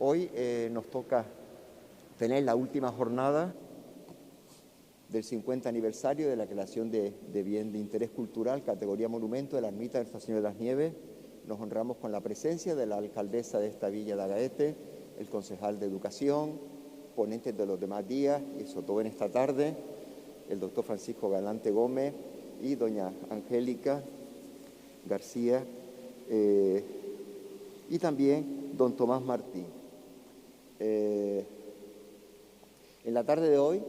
Hoy nos toca tener la última jornada del 50 aniversario de la creación de bien de interés cultural, categoría monumento de la ermita de Nuestra Señora de las Nieves. Nos honramos con la presencia de la alcaldesa de esta villa de Agaete, el concejal de Educación, ponentes de los demás días, y sobre todo en esta tarde, el doctor Francisco Galante Gómez y doña Angélica García, y también don Tomás Martín. En la tarde de hoy,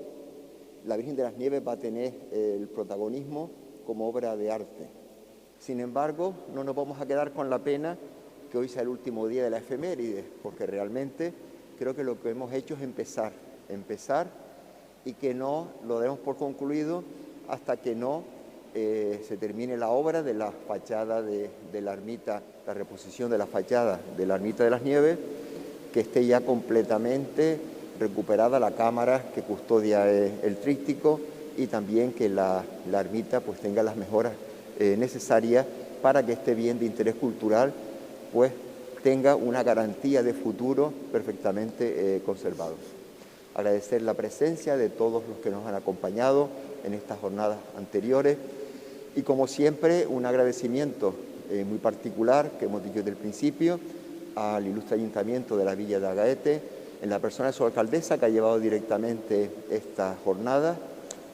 la Virgen de las Nieves va a tener el protagonismo como obra de arte. Sin embargo, no nos vamos a quedar con la pena que hoy sea el último día de la efeméride, porque realmente creo que lo que hemos hecho es empezar y que no lo demos por concluido hasta que no se termine la obra de la fachada de la ermita, la reposición de la fachada de la ermita de las Nieves, que esté ya completamente recuperada la cámara que custodia el tríptico y también que la ermita pues tenga las mejoras necesarias para que este bien de interés cultural pues tenga una garantía de futuro perfectamente conservado. Agradecer la presencia de todos los que nos han acompañado en estas jornadas anteriores y, como siempre, un agradecimiento muy particular que hemos dicho desde el principio al ilustre ayuntamiento de la Villa de Agaete, en la persona de su alcaldesa que ha llevado directamente esta jornada.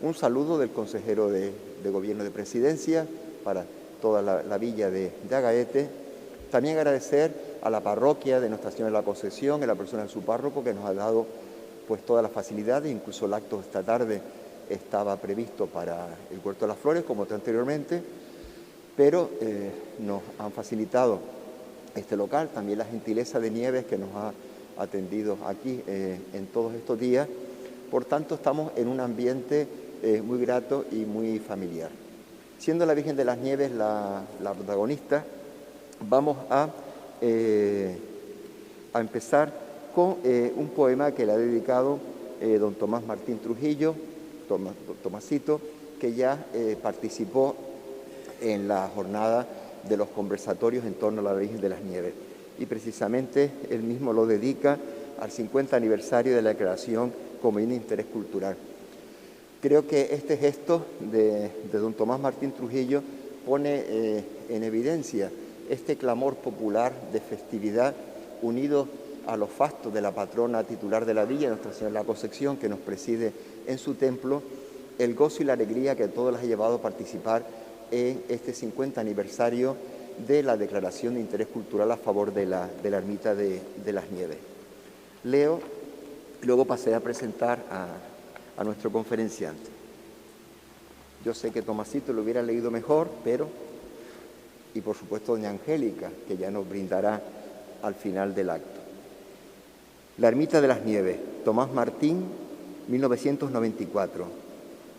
Un saludo del consejero de Gobierno de Presidencia para toda la Villa de Agaete. También agradecer a la parroquia de Nuestra Señora de la Concepción, en la persona de su párroco, que nos ha dado pues todas las facilidades. Incluso el acto de esta tarde estaba previsto para el Huerto de las Flores, como anteriormente, pero nos han facilitado este local, también la gentileza de Nieves que nos ha atendido aquí en todos estos días. Por tanto, estamos en un ambiente muy grato y muy familiar. Siendo la Virgen de las Nieves la protagonista, vamos a empezar con un poema que le ha dedicado don Tomás Martín Trujillo, Tomasito, que ya participó en la jornada de los conversatorios en torno a la Virgen de las Nieves. Y precisamente él mismo lo dedica al 50 aniversario de la declaración como bien de interés cultural. Creo que este gesto de don Tomás Martín Trujillo pone en evidencia este clamor popular de festividad unido a los fastos de la patrona titular de la villa, Nuestra Señora de la Concepción, que nos preside en su templo, el gozo y la alegría que a todos les ha llevado a participar en este 50 aniversario de la declaración de interés cultural a favor de la ermita de las Nieves. Leo, luego pasé a presentar a nuestro conferenciante. Yo sé que Tomasito lo hubiera leído mejor, y por supuesto doña Angélica, que ya nos brindará al final del acto. La ermita de las Nieves, Tomás Martín, 1994.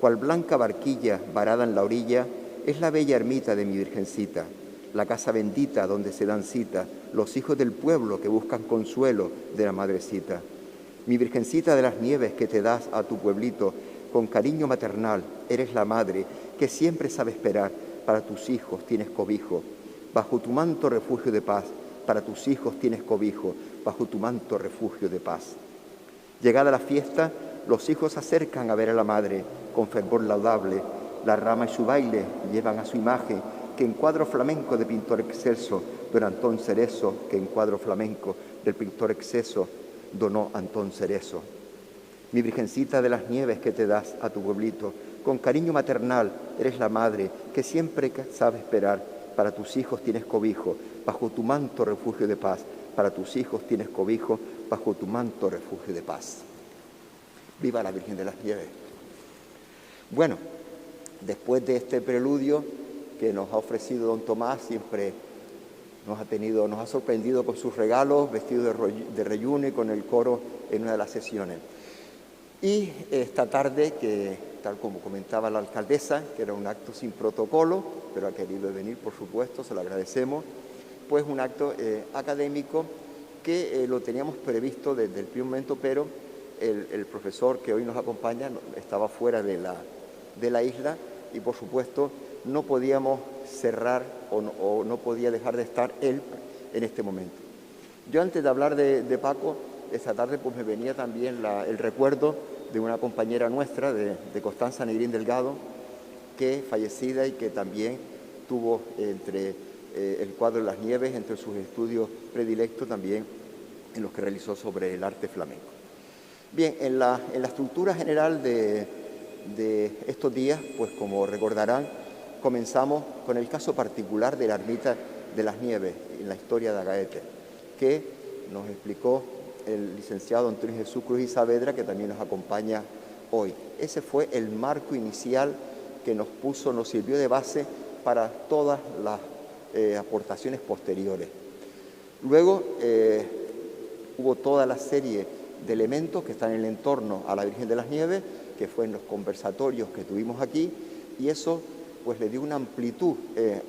Cual blanca barquilla varada en la orilla, es la bella ermita de mi Virgencita, la casa bendita donde se dan cita los hijos del pueblo que buscan consuelo de la Madrecita. Mi Virgencita de las Nieves que te das a tu pueblito, con cariño maternal, eres la madre que siempre sabe esperar, para tus hijos tienes cobijo, bajo tu manto refugio de paz, para tus hijos tienes cobijo, bajo tu manto refugio de paz. Llegada la fiesta, los hijos se acercan a ver a la madre con fervor laudable. La rama y su baile llevan a su imagen, que en cuadro flamenco de pintor excelso, don Antón Cerezo, que en cuadro flamenco del pintor exceso donó Antón Cerezo. Mi Virgencita de las Nieves que te das a tu pueblito, con cariño maternal eres la madre que siempre sabe esperar, para tus hijos tienes cobijo, bajo tu manto refugio de paz, para tus hijos tienes cobijo, bajo tu manto refugio de paz. ¡Viva la Virgen de las Nieves! Bueno, después de este preludio que nos ha ofrecido don Tomás, siempre nos ha sorprendido con sus regalos, vestido de reyuno y con el coro en una de las sesiones. Y esta tarde, que tal como comentaba la alcaldesa, que era un acto sin protocolo, pero ha querido venir, por supuesto, se lo agradecemos, pues un acto académico que lo teníamos previsto desde el primer momento, pero el profesor que hoy nos acompaña estaba fuera de la isla y, por supuesto, no podíamos cerrar o no podía dejar de estar él en este momento. Yo, antes de hablar de Paco, esta tarde pues me venía también el recuerdo de una compañera nuestra, de Constanza Negrín Delgado, que fallecida y que también tuvo entre el cuadro de las nieves, entre sus estudios predilectos también en los que realizó sobre el arte flamenco. Bien, en la estructura general de estos días, pues como recordarán, comenzamos con el caso particular de la ermita de las Nieves en la historia de Agaete, que nos explicó el licenciado Antonio Jesús Cruz y Saavedra, que también nos acompaña hoy. Ese fue el marco inicial que nos sirvió de base para todas las aportaciones posteriores. Luego hubo toda la serie de elementos que están en el entorno a la Virgen de las Nieves, que fue en los conversatorios que tuvimos aquí, y eso pues le dio una amplitud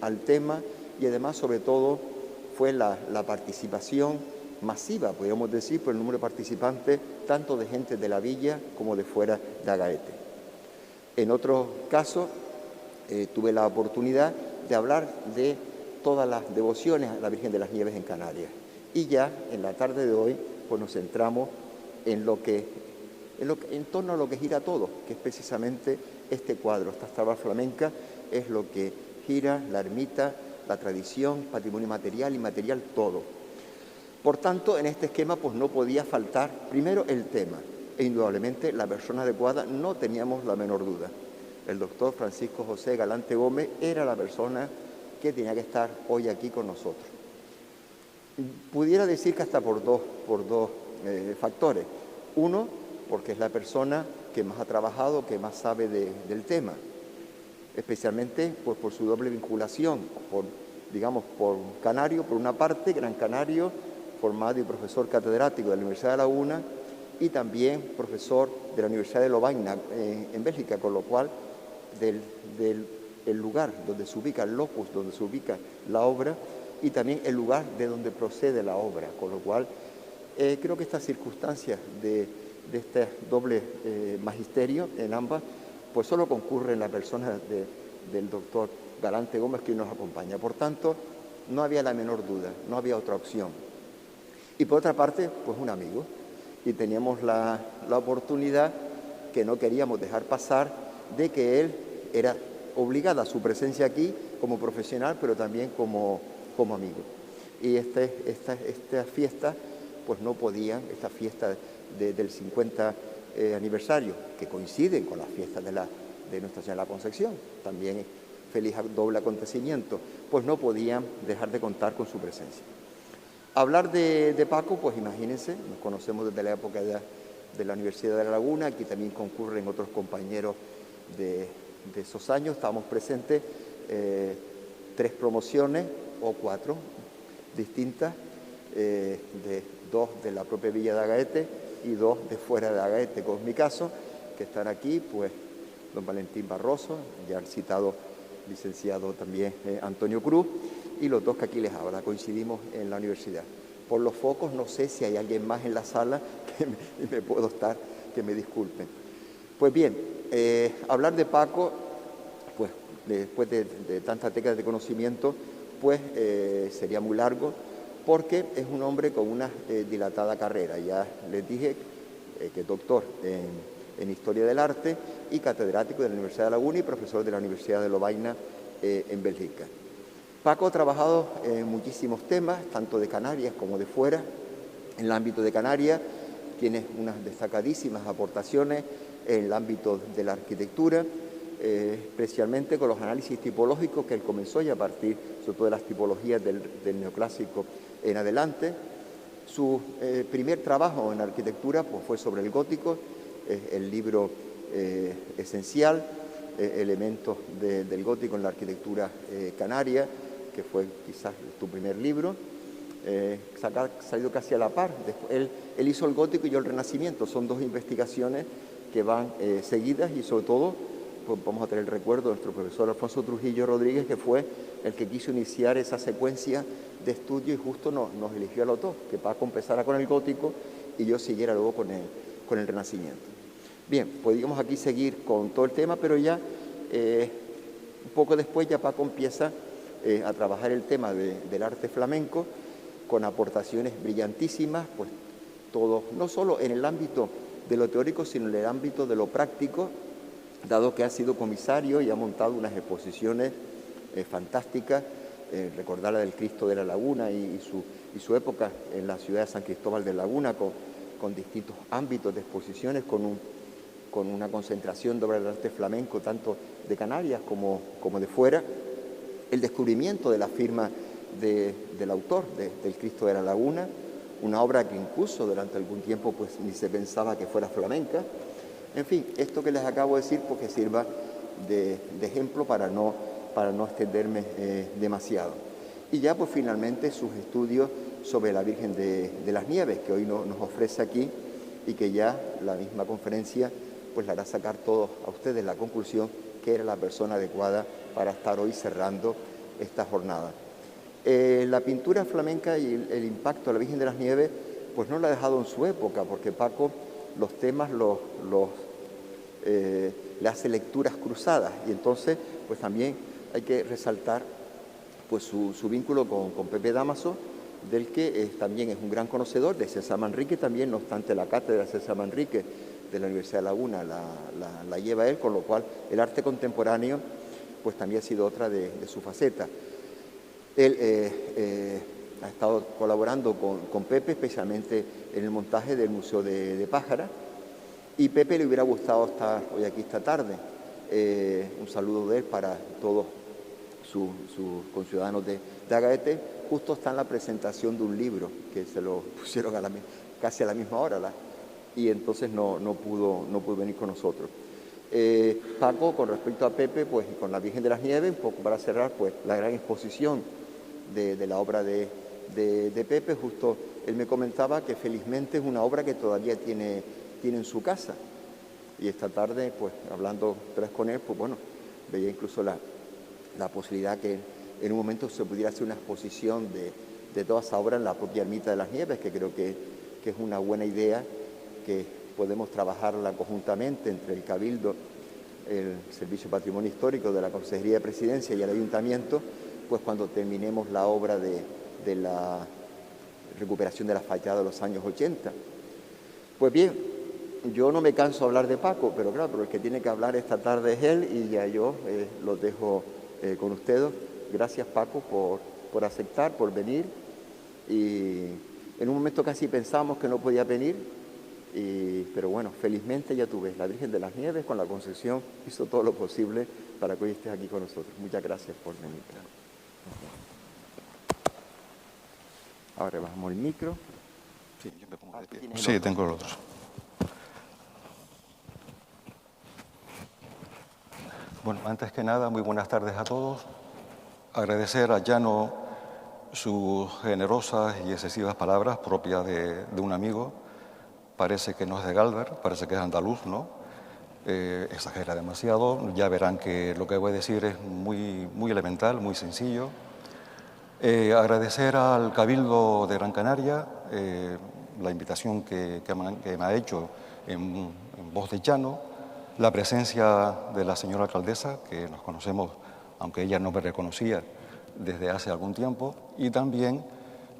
al tema, y además sobre todo fue la participación masiva, podríamos decir, por el número de participantes, tanto de gente de la villa como de fuera de Agaete. En otros casos tuve la oportunidad de hablar de todas las devociones a la Virgen de las Nieves en Canarias. Y ya en la tarde de hoy pues nos centramos en torno a lo que gira todo, que es precisamente este cuadro, esta estampa flamenca, es lo que gira la ermita, la tradición, patrimonio material, inmaterial, todo. Por tanto, en este esquema pues no podía faltar primero el tema, e indudablemente la persona adecuada, no teníamos la menor duda. El doctor Francisco José Galante Gómez era la persona que tenía que estar hoy aquí con nosotros. Pudiera decir que hasta por dos factores. Uno, porque es la persona que más ha trabajado, que más sabe del tema, especialmente pues, por su doble vinculación, por Canario, por una parte, Gran Canario, formado y profesor catedrático de la Universidad de La Laguna, y también profesor de la Universidad de Lovaina en Bélgica, con lo cual del lugar donde se ubica el locus, donde se ubica la obra, y también el lugar de donde procede la obra, con lo cual creo que estas circunstancias de este doble magisterio en ambas, pues solo concurre en la persona del doctor Galante Gómez, que nos acompaña. Por tanto, no había la menor duda, no había otra opción. Y por otra parte, pues un amigo, y teníamos la oportunidad que no queríamos dejar pasar de que él era obligada a su presencia aquí como profesional, pero también como amigo. Y esta fiesta, pues no podían, esta fiesta del 50 aniversario, que coinciden con las fiestas de Nuestra Señora de la Concepción, también feliz doble acontecimiento, pues no podían dejar de contar con su presencia. Hablar de Paco, pues imagínense, nos conocemos desde la época de la Universidad de La Laguna, aquí también concurren otros compañeros de esos años, estábamos presentes 3 promociones o 4 distintas, dos de la propia villa de Agaete y 2 de fuera de Agaete, como es mi caso, que están aquí, pues don Valentín Barroso, ya el citado licenciado también Antonio Cruz, y los 2 que aquí les habla, coincidimos en la universidad. Por los focos no sé si hay alguien más en la sala que me disculpen. Pues bien, hablar de Paco, pues después de tantas décadas de conocimiento, pues sería muy largo, porque es un hombre con una dilatada carrera. Ya les dije que es doctor en Historia del Arte y catedrático de la Universidad de La Laguna y profesor de la Universidad de Lovaina en Bélgica. Paco ha trabajado en muchísimos temas, tanto de Canarias como de fuera. En el ámbito de Canarias tiene unas destacadísimas aportaciones en el ámbito de la arquitectura, especialmente con los análisis tipológicos que él comenzó y a partir sobre todo de las tipologías del neoclásico en adelante. Su primer trabajo en arquitectura pues, fue sobre el gótico, el libro esencial, elementos del gótico en la arquitectura canaria, que fue quizás tu primer libro, salido casi a la par. Después, él hizo el gótico y yo el renacimiento, son 2 investigaciones que van seguidas y sobre todo pues vamos a tener el recuerdo de nuestro profesor Alfonso Trujillo Rodríguez, que fue el que quiso iniciar esa secuencia de estudio y justo nos eligió a los 2, que Paco empezara con el gótico y yo siguiera luego con el renacimiento. Bien, podríamos aquí seguir con todo el tema, pero ya un poco después ya Paco empieza a trabajar el tema del arte flamenco con aportaciones brillantísimas, pues todo, no solo en el ámbito de lo teórico, sino en el ámbito de lo práctico, dado que ha sido comisario y ha montado unas exposiciones fantásticas. Recordar la del Cristo de la Laguna y su época en la ciudad de San Cristóbal de Laguna, con distintos ámbitos de exposiciones, con una concentración de obras de arte flamenco, tanto de Canarias como de fuera. El descubrimiento de la firma del autor del Cristo de la Laguna, una obra que incluso durante algún tiempo pues ni se pensaba que fuera flamenca. En fin, esto que les acabo de decir, porque sirva de ejemplo para no extenderme demasiado. Y ya pues finalmente sus estudios sobre la Virgen de las Nieves, que hoy nos ofrece aquí, y que ya la misma conferencia pues le hará sacar todos a ustedes la conclusión que era la persona adecuada para estar hoy cerrando esta jornada. La pintura flamenca y el impacto de la Virgen de las Nieves pues no lo ha dejado en su época, porque Paco los temas le hace lecturas cruzadas, y entonces pues también hay que resaltar pues su vínculo con Pepe Dámaso, del que también es un gran conocedor, de César Manrique también. No obstante, la cátedra de César Manrique de la Universidad de Laguna la lleva él, con lo cual el arte contemporáneo pues también ha sido otra de su faceta. Él ha estado colaborando con Pepe, especialmente en el montaje del Museo de Pájara, y Pepe le hubiera gustado estar hoy aquí esta tarde. Un saludo de él para todos sus conciudadanos de Agaete. Justo está en la presentación de un libro que se lo pusieron casi a la misma hora, y entonces no pudo venir con nosotros. Paco, con respecto a Pepe, pues con la Virgen de las Nieves, un poco para cerrar, pues la gran exposición de la obra de Pepe. Justo él me comentaba que felizmente es una obra que todavía tiene en su casa, y esta tarde pues hablando con él, pues bueno, veía incluso la posibilidad que en un momento se pudiera hacer una exposición de toda esa obra en la propia Ermita de las Nieves, que creo que es una buena idea, que podemos trabajarla conjuntamente entre el Cabildo, el Servicio de Patrimonio Histórico de la Consejería de Presidencia y el Ayuntamiento, pues cuando terminemos la obra de la recuperación de la fachada de los años 80. Pues bien, yo no me canso de hablar de Paco, pero claro, pero el que tiene que hablar esta tarde es él, y ya yo los dejo con ustedes. Gracias, Paco, por aceptar, por venir. Y en un momento casi pensábamos que no podía venir, pero bueno, felizmente ya tú ves, la Virgen de las Nieves con la Concepción hizo todo lo posible para que hoy estés aquí con nosotros. Muchas gracias por venir. Ahora bajamos el micro. Sí, yo me pongo de pie. Sí, tengo el otro. Bueno, antes que nada, muy buenas tardes a todos. Agradecer a Llano sus generosas y excesivas palabras propias de un amigo. Parece que no es de Galver, parece que es andaluz, ¿no? Exagera demasiado. Ya verán que lo que voy a decir es muy elemental, muy sencillo. Agradecer al Cabildo de Gran Canaria la invitación que me ha hecho en voz de Llano, la presencia de la señora alcaldesa, que nos conocemos, aunque ella no me reconocía desde hace algún tiempo, y también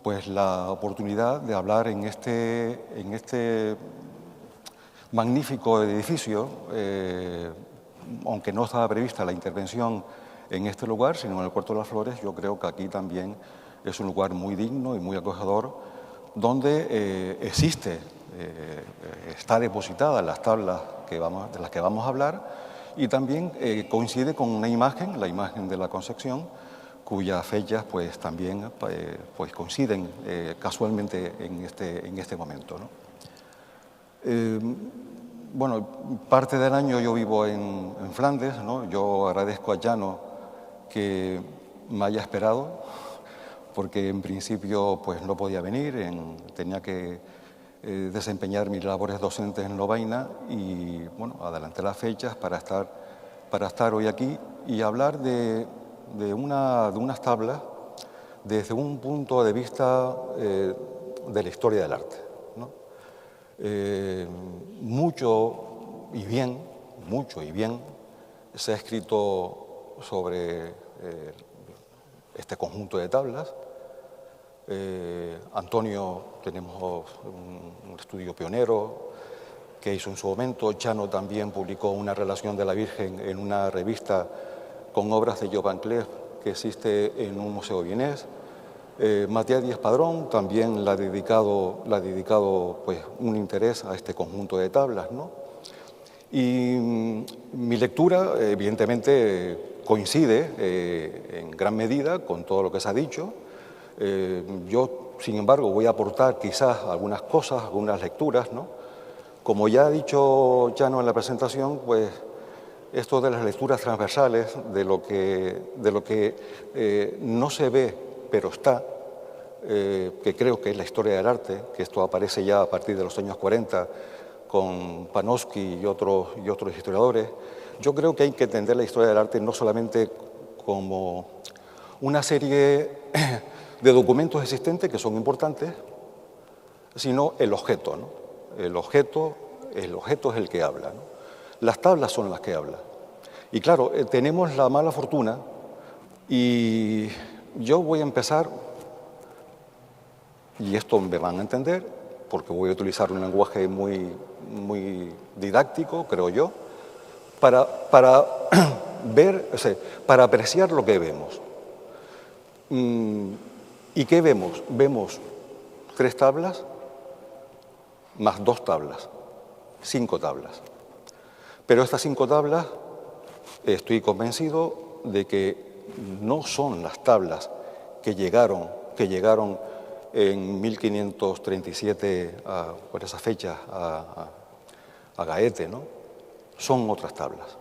pues la oportunidad de hablar en este magnífico edificio, aunque no estaba prevista la intervención en este lugar, sino en el Puerto de las Flores. Yo creo que aquí también es un lugar muy digno y muy acogedor, donde está depositada las tablas de las que vamos a hablar, y también coincide con una imagen, la imagen de la Concepción, cuyas fechas pues también pues coinciden casualmente en este momento, ¿no? Bueno, parte del año yo vivo en Flandes, ¿no? Yo agradezco a Llano que me haya esperado, porque en principio pues no podía venir, tenía que desempeñar mis labores docentes en Lovaina, y bueno, adelanté las fechas para estar hoy aquí y hablar de unas tablas desde un punto de vista de la historia del arte, ¿no? Mucho y bien se ha escrito sobre este conjunto de tablas. Antonio, tenemos un estudio pionero que hizo en su momento. Chano también publicó una relación de la Virgen en una revista con obras de Job Van Cleef que existe en un museo vienés. Matías Díaz Padrón también le ha dedicado pues, un interés a este conjunto de tablas, ¿no? Y mi lectura, evidentemente, coincide en gran medida con todo lo que se ha dicho. Yo, sin embargo, voy a aportar quizás algunas cosas, algunas lecturas, ¿no? Como ya ha dicho Chano en la presentación, pues esto de las lecturas transversales, de lo que no se ve, pero está, que creo que es la historia del arte, que esto aparece ya a partir de los años 40 con Panofsky y otros historiadores. Yo creo que hay que entender la historia del arte no solamente como una serie de documentos existentes que son importantes, sino el objeto, ¿no? El objeto es el que habla, ¿no? Las tablas son las que hablan. Y claro, tenemos la mala fortuna, y yo voy a empezar, y esto me van a entender, porque voy a utilizar un lenguaje muy didáctico, creo yo, para ver, o sea, para apreciar lo que vemos. ¿Y qué vemos? Vemos 3 tablas más 2 tablas, 5 tablas. Pero estas 5 tablas, estoy convencido de que no son las tablas que llegaron en 1537, por esa fecha, a Gaete, ¿no? Son otras tablas.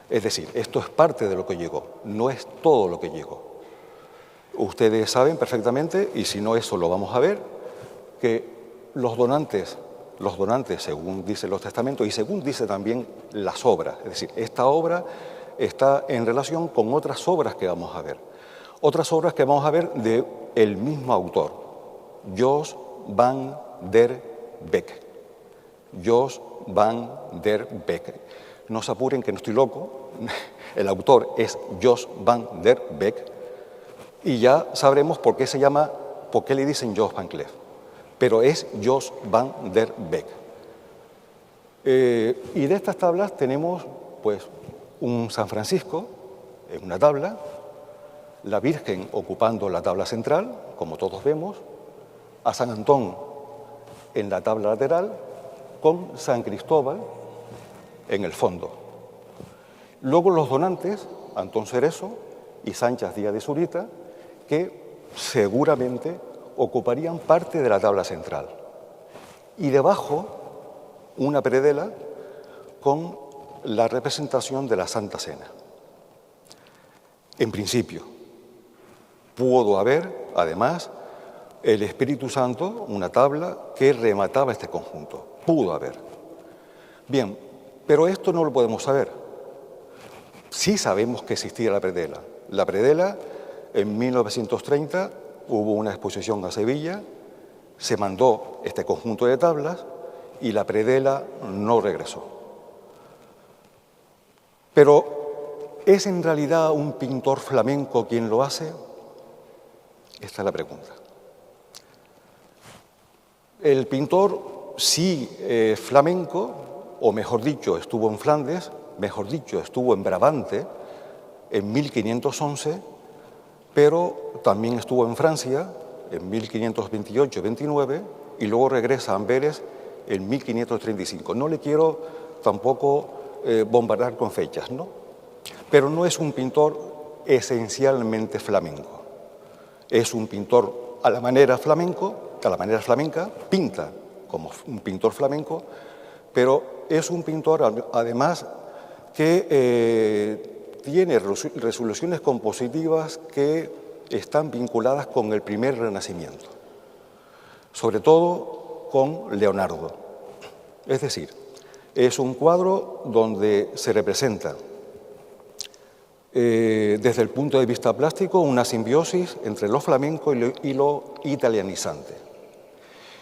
Es decir, esto es parte de lo que llegó, no es todo lo que llegó. Ustedes saben perfectamente, y si no eso lo vamos a ver, que los donantes, según dicen los testamentos y según dice también las obras, es decir, esta obra está en relación con otras obras que vamos a ver. Otras obras que vamos a ver de el mismo autor, Jos van der Beek. Jos van der Beek. No se apuren que no estoy loco, el autor es Jos van der Beek, y ya sabremos por qué le dicen Job Van Cleef. Pero es Jos van der Beek. Y de estas tablas tenemos pues un San Francisco en una tabla, la Virgen ocupando la tabla central, como todos vemos, a San Antón en la tabla lateral, con San Cristóbal en el fondo. Luego los donantes, Antón Cerezo y Sanchas Díaz de Zurita, que seguramente ocuparían parte de la tabla central. Y debajo, una predela con la representación de la Santa Cena. En principio, pudo haber, además, el Espíritu Santo, una tabla que remataba este conjunto. Pudo haber. Bien, pero esto no lo podemos saber. Sí sabemos que existía la predela. La predela, en 1930, hubo una exposición a Sevilla, se mandó este conjunto de tablas y la predela no regresó. Pero, ¿es en realidad un pintor flamenco quien lo hace? Esta es la pregunta. El pintor sí flamenco, o mejor dicho, estuvo en Flandes, mejor dicho, estuvo en Brabante en 1511, pero también estuvo en Francia en 1528-29 y luego regresa a Amberes en 1535. No le quiero tampoco bombardear con fechas, ¿no? Pero no es un pintor esencialmente flamenco. Es un pintor a la manera flamenca, pinta como un pintor flamenco, pero es un pintor además que tiene resoluciones compositivas que están vinculadas con el primer Renacimiento, sobre todo con Leonardo. Es decir, es un cuadro donde se representa desde el punto de vista plástico una simbiosis entre lo flamenco y lo italianizante.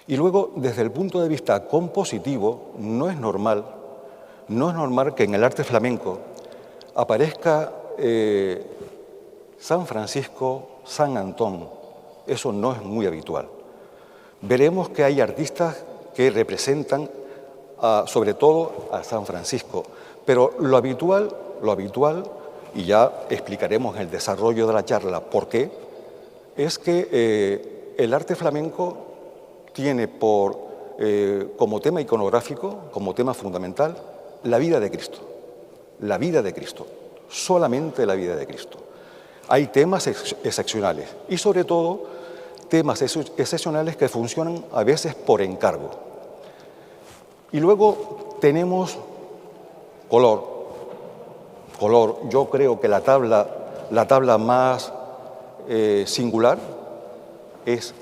Y luego, desde el punto de vista compositivo, no es normal que en el arte flamenco aparezca San Francisco, San Antón Eso no es muy habitual. Veremos que hay artistas que representan sobre todo a San Francisco, pero lo habitual, y ya explicaremos en el desarrollo de la charla por qué, es que el arte flamenco tiene como tema iconográfico, como tema fundamental, la vida de Cristo. La vida de Cristo, solamente la vida de Cristo. Hay temas excepcionales y sobre todo temas excepcionales que funcionan a veces por encargo. Y luego tenemos color. Yo creo que la tabla más singular es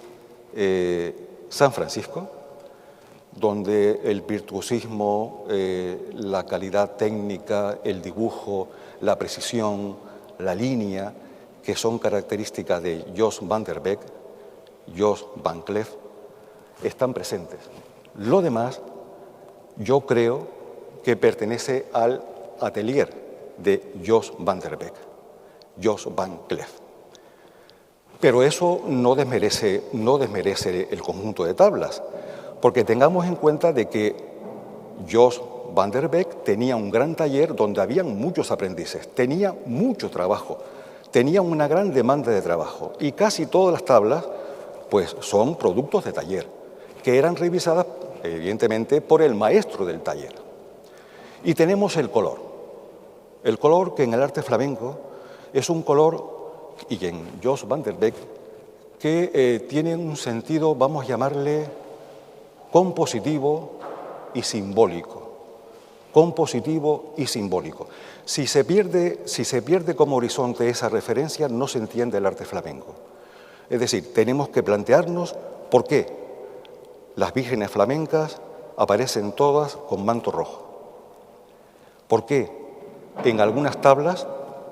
San Francisco, donde el virtuosismo, la calidad técnica, el dibujo, la precisión, la línea, que son características de Jos van der Beek, Jos van Cleef, están presentes. Lo demás, yo creo que pertenece al atelier de Jos van der Beek, Jos van Cleef. Pero eso no desmerece el conjunto de tablas, porque tengamos en cuenta de que Jos van der Beek tenía un gran taller donde habían muchos aprendices, tenía mucho trabajo, tenía una gran demanda de trabajo y casi todas las tablas pues son productos de taller, que eran revisadas evidentemente por el maestro del taller. Y tenemos el color que en el arte flamenco es un color, y en Jos van der Beek, que tiene un sentido, vamos a llamarle, compositivo y simbólico. Compositivo y simbólico. Si se pierde como horizonte esa referencia, no se entiende el arte flamenco. Es decir, tenemos que plantearnos por qué las vírgenes flamencas aparecen todas con manto rojo. ¿Por qué en algunas tablas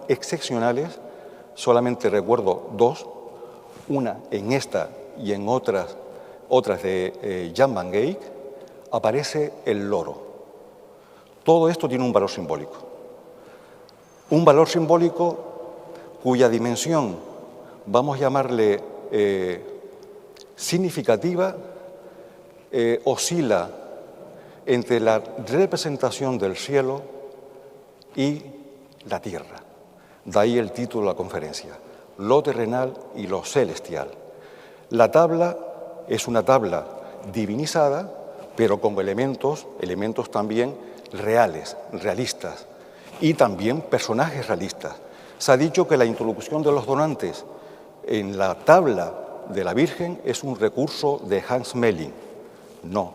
excepcionales, solamente recuerdo dos, una en esta y en otras de Jan van Eyck, aparece el loro? Todo esto tiene un valor simbólico. Un valor simbólico cuya dimensión, vamos a llamarle significativa, oscila entre la representación del cielo y la tierra. De ahí el título de la conferencia, lo terrenal y lo celestial. La tabla es una tabla divinizada, pero con elementos también reales, realistas, y también personajes realistas. Se ha dicho que la introducción de los donantes en la tabla de la Virgen es un recurso de Hans Melling. No,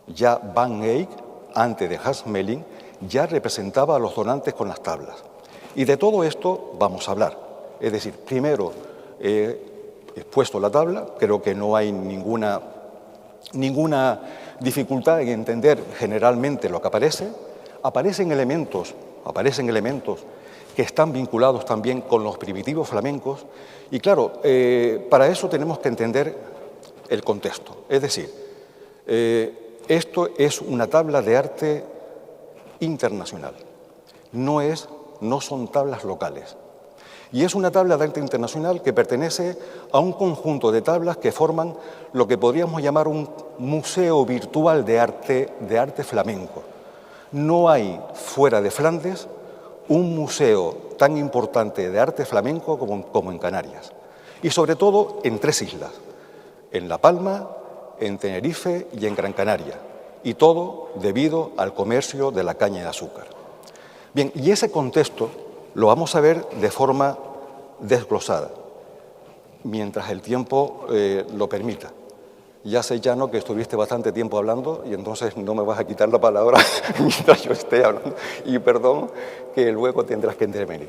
ya Van Eyck, antes de Hans Melling, ya representaba a los donantes con las tablas. Y de todo esto vamos a hablar. Es decir, primero he expuesto la tabla, creo que no hay ninguna dificultad en entender generalmente lo que aparece. Aparecen elementos que están vinculados también con los primitivos flamencos y claro, para eso tenemos que entender el contexto. Es decir, esto es una tabla de arte internacional, no son tablas locales. Y es una tabla de arte internacional que pertenece a un conjunto de tablas que forman lo que podríamos llamar un museo virtual de arte flamenco. No hay fuera de Flandes un museo tan importante de arte flamenco como en Canarias. Y sobre todo en tres islas, en La Palma, en Tenerife y en Gran Canaria. Y todo debido al comercio de la caña de azúcar. Bien, y ese contexto lo vamos a ver de forma desglosada, mientras el tiempo lo permita. Ya sé, Llano, que estuviste bastante tiempo hablando y entonces no me vas a quitar la palabra mientras yo esté hablando. Y perdón, que luego tendrás que intervenir.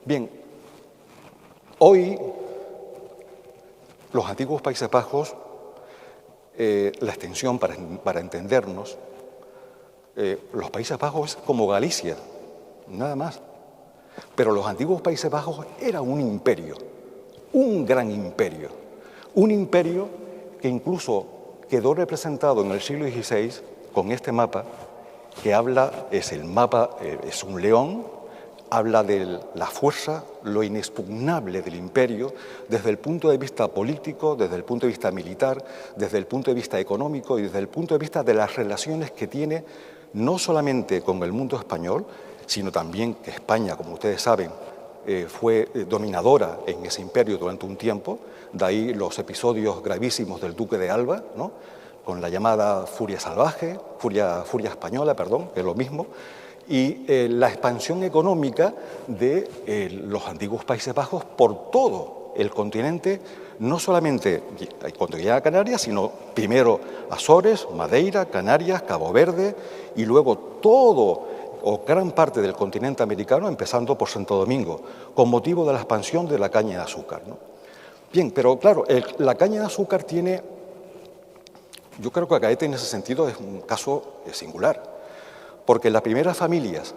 Bien, hoy los antiguos Países Bajos, la extensión para entendernos, los Países Bajos es como Galicia, nada más. Pero los antiguos Países Bajos era un imperio, un gran imperio, un imperio que incluso quedó representado en el siglo XVI con este mapa que habla, es un león habla de la fuerza, lo inexpugnable del imperio desde el punto de vista político, desde el punto de vista militar, desde el punto de vista económico y desde el punto de vista de las relaciones que tiene no solamente con el mundo español, sino también que España, como ustedes saben, fue dominadora en ese imperio durante un tiempo, de ahí los episodios gravísimos del Duque de Alba, ¿no?, con la llamada furia salvaje, furia española, perdón, que es lo mismo, y la expansión económica de los antiguos Países Bajos por todo el continente, no solamente cuando llega a Canarias, sino primero Azores, Madeira, Canarias, Cabo Verde, y luego todo o gran parte del continente americano, empezando por Santo Domingo, con motivo de la expansión de la caña de azúcar, ¿no? Bien, pero claro, la caña de azúcar tiene, yo creo que Agaete en ese sentido es un caso singular, porque las primeras familias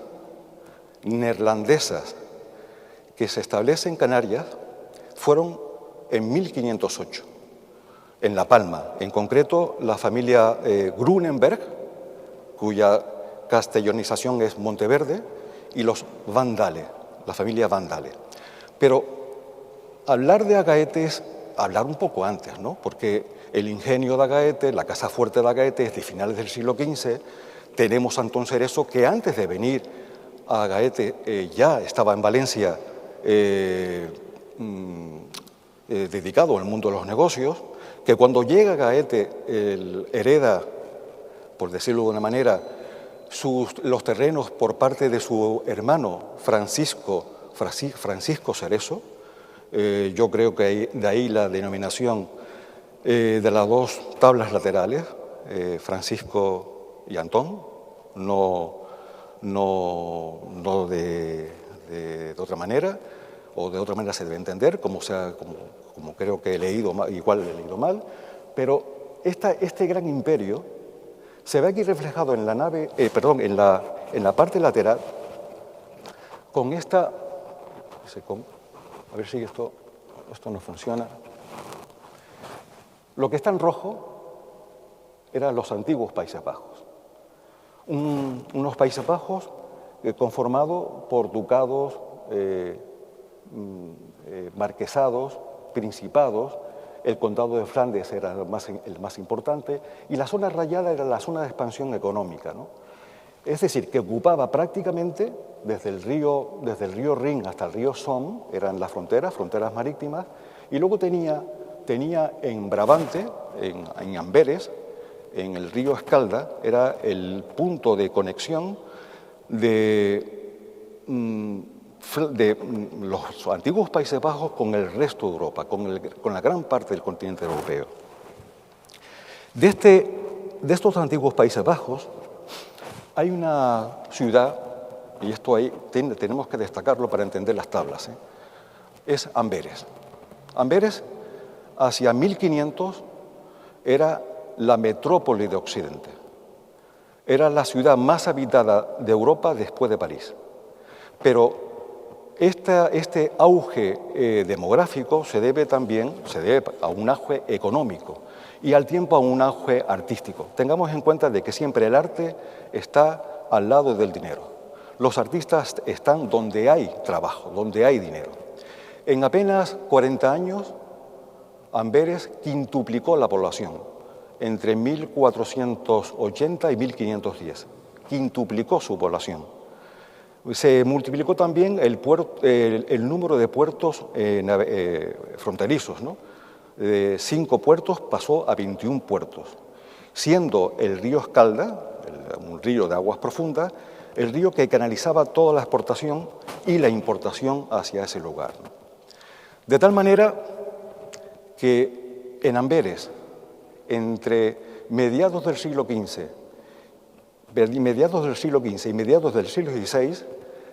neerlandesas que se establecen en Canarias fueron en 1508, en La Palma, en concreto la familia Grunenberg, cuya castellanización es Monteverde, y los Vandale, la familia Vandale. Pero hablar de Agaete es hablar un poco antes, ¿no? Porque el ingenio de Agaete, la casa fuerte de Agaete es de finales del siglo XV. Tenemos a Antón Cerezo, que antes de venir a Agaete ya estaba en Valencia dedicado al mundo de los negocios, que cuando llega a Agaete hereda, por decirlo de una manera, los terrenos por parte de su hermano Francisco Cerezo. Yo creo que de ahí la denominación de las dos tablas laterales, Francisco y Antón, no de otra manera, o de otra manera se debe entender, como creo que he leído mal, igual he leído mal, pero este gran imperio se ve aquí reflejado en la nave, en la parte lateral, con esta, a ver si esto no funciona. Lo que está en rojo eran los antiguos Países Bajos, unos Países Bajos conformados por ducados, marquesados, principados. El condado de Flandes era el más importante y la zona rayada era la zona de expansión económica, ¿no? Es decir, que ocupaba prácticamente desde el río Rin hasta el río Somme, eran las fronteras marítimas, y luego tenía en Brabante, en Amberes, en el río Escalda, era el punto de conexión de los antiguos Países Bajos con el resto de Europa, con la gran parte del continente europeo. De estos antiguos Países Bajos hay una ciudad, y esto ahí tenemos que destacarlo para entender las tablas, es Amberes. Amberes, hacia 1500, era la metrópoli de Occidente. Era la ciudad más habitada de Europa después de París. Pero este auge demográfico se debe a un auge económico y al tiempo a un auge artístico. Tengamos en cuenta de que siempre el arte está al lado del dinero. Los artistas están donde hay trabajo, donde hay dinero. En apenas 40 años, Amberes quintuplicó la población entre 1480 y 1510. Quintuplicó su población. Se multiplicó también el número de puertos fronterizos, ¿no? De 5 puertos pasó a 21 puertos, siendo el río Escalda, un río de aguas profundas, el río que canalizaba toda la exportación y la importación hacia ese lugar, ¿no? De tal manera que en Amberes, entre mediados del siglo XV y mediados del siglo XVI,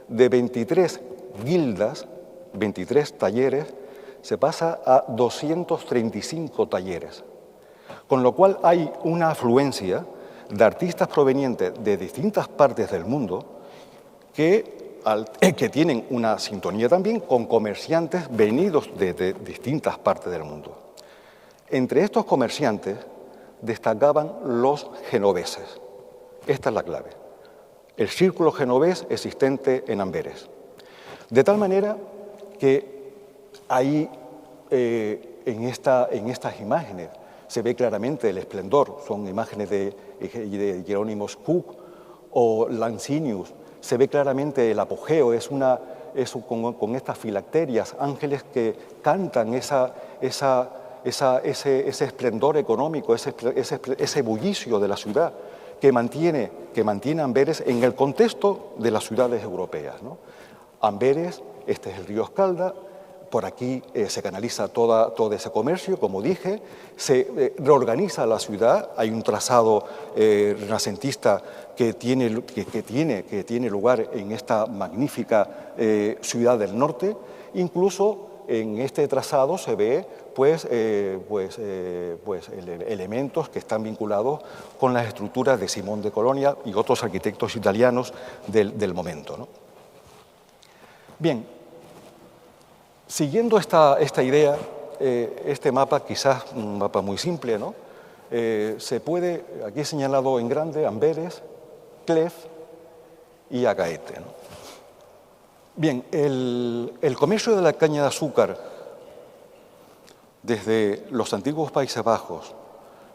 de 23 guildas, 23 talleres, se pasa a 235 talleres, con lo cual hay una afluencia de artistas provenientes de distintas partes del mundo que tienen una sintonía también con comerciantes venidos de distintas partes del mundo. Entre estos comerciantes destacaban los genoveses. Esta es la clave. El círculo genovés existente en Amberes. De tal manera que ahí, en estas imágenes, se ve claramente el esplendor. Son imágenes de Jerónimo Cook o Lancinius. Se ve claramente el apogeo, con estas filacterias, ángeles que cantan ese esplendor económico, ese bullicio de la ciudad que mantiene Amberes en el contexto de las ciudades europeas, ¿no? Amberes, este es el río Escalda, por aquí se canaliza todo ese comercio, como dije, se reorganiza la ciudad, hay un trazado renacentista que tiene lugar en esta magnífica ciudad del norte. Incluso en este trazado se ve elementos que están vinculados con las estructuras de Simón de Colonia y otros arquitectos italianos del momento, ¿no? Bien, siguiendo esta idea, este mapa, quizás un mapa muy simple, ¿no? Aquí he señalado en grande Amberes, Clef y Agaete, ¿no? Bien, el comercio de la caña de azúcar desde los antiguos Países Bajos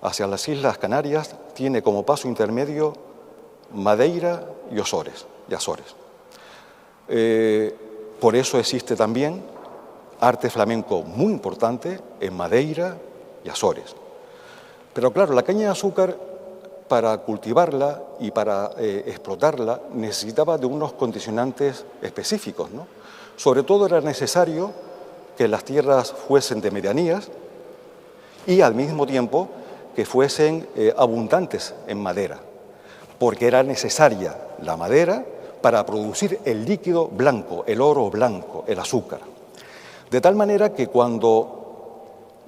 hacia las Islas Canarias tiene como paso intermedio Madeira y Azores. Por eso existe también arte flamenco muy importante en Madeira y Azores. Pero claro, la caña de azúcar, para cultivarla y para explotarla, necesitaba de unos condicionantes específicos, ¿no? Sobre todo era necesario que las tierras fuesen de medianías y al mismo tiempo que fuesen abundantes en madera, porque era necesaria la madera para producir el líquido blanco, el oro blanco, el azúcar. De tal manera que cuando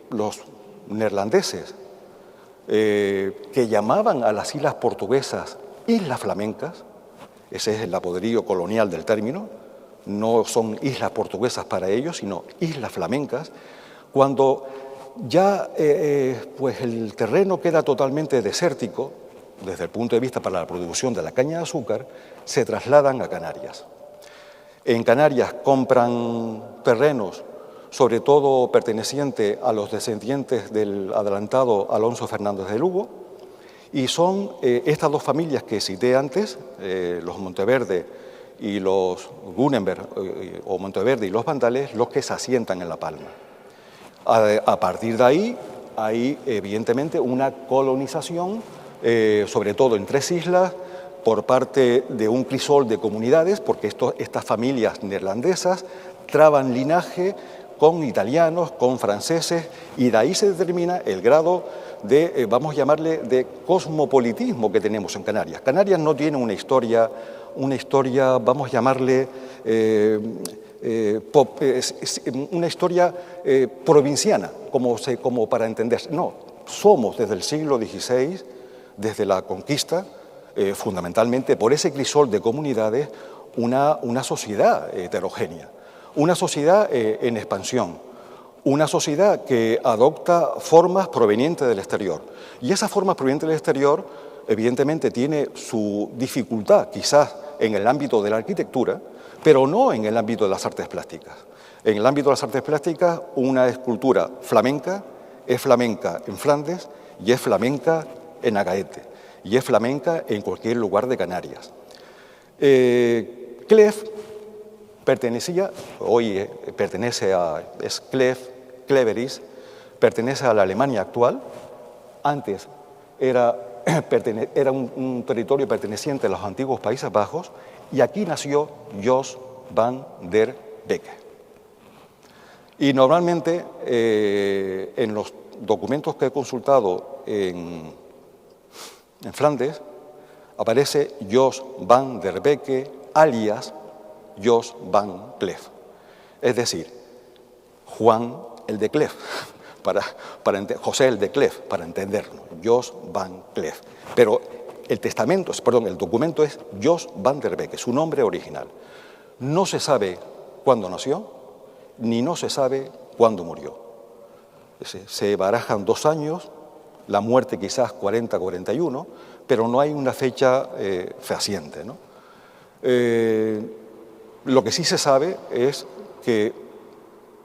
los neerlandeses, que llamaban a las islas portuguesas islas flamencas, ese es el apoderío colonial del término, no son islas portuguesas para ellos, sino islas flamencas, cuando ya el terreno queda totalmente desértico, desde el punto de vista para la producción de la caña de azúcar, se trasladan a Canarias. En Canarias compran terrenos, sobre todo pertenecientes a los descendientes del adelantado Alonso Fernández de Lugo, y son estas dos familias que cité antes, los Monteverde y los Gunenberg, o Monteverde y los Vandales, los que se asientan en La Palma. A partir de ahí hay evidentemente una colonización, sobre todo en tres islas, por parte de un crisol de comunidades, porque estas familias neerlandesas traban linaje con italianos, con franceses, y de ahí se determina el grado de, vamos a llamarle, de cosmopolitismo que tenemos en Canarias. Canarias no tiene una historia, vamos a llamarle, una historia provinciana, como para entenderse. No, somos desde el siglo XVI, desde la conquista, fundamentalmente por ese crisol de comunidades, una sociedad heterogénea, una sociedad en expansión, una sociedad que adopta formas provenientes del exterior. Y esas formas provenientes del exterior, evidentemente, tiene su dificultad, quizás en el ámbito de la arquitectura, pero no en el ámbito de las artes plásticas. En el ámbito de las artes plásticas, una escultura flamenca es flamenca en Flandes y es flamenca en Agaete, y es flamenca en cualquier lugar de Canarias. Clef pertenecía, hoy es Clef, Cleveris, pertenece a la Alemania actual. Antes era un territorio perteneciente a los antiguos Países Bajos, y aquí nació Jos van der Becke. Y normalmente en los documentos que he consultado en Flandes aparece Jos van der Becke alias Jos van Clef, es decir, Juan el de Clef, José el de Clef, para entenderlo, Jos van Clef. Pero el documento es Jos van der Becke, su nombre original. No se sabe cuándo nació, ni no se sabe cuándo murió. Se barajan 2 años, la muerte quizás Lo que sí se sabe es que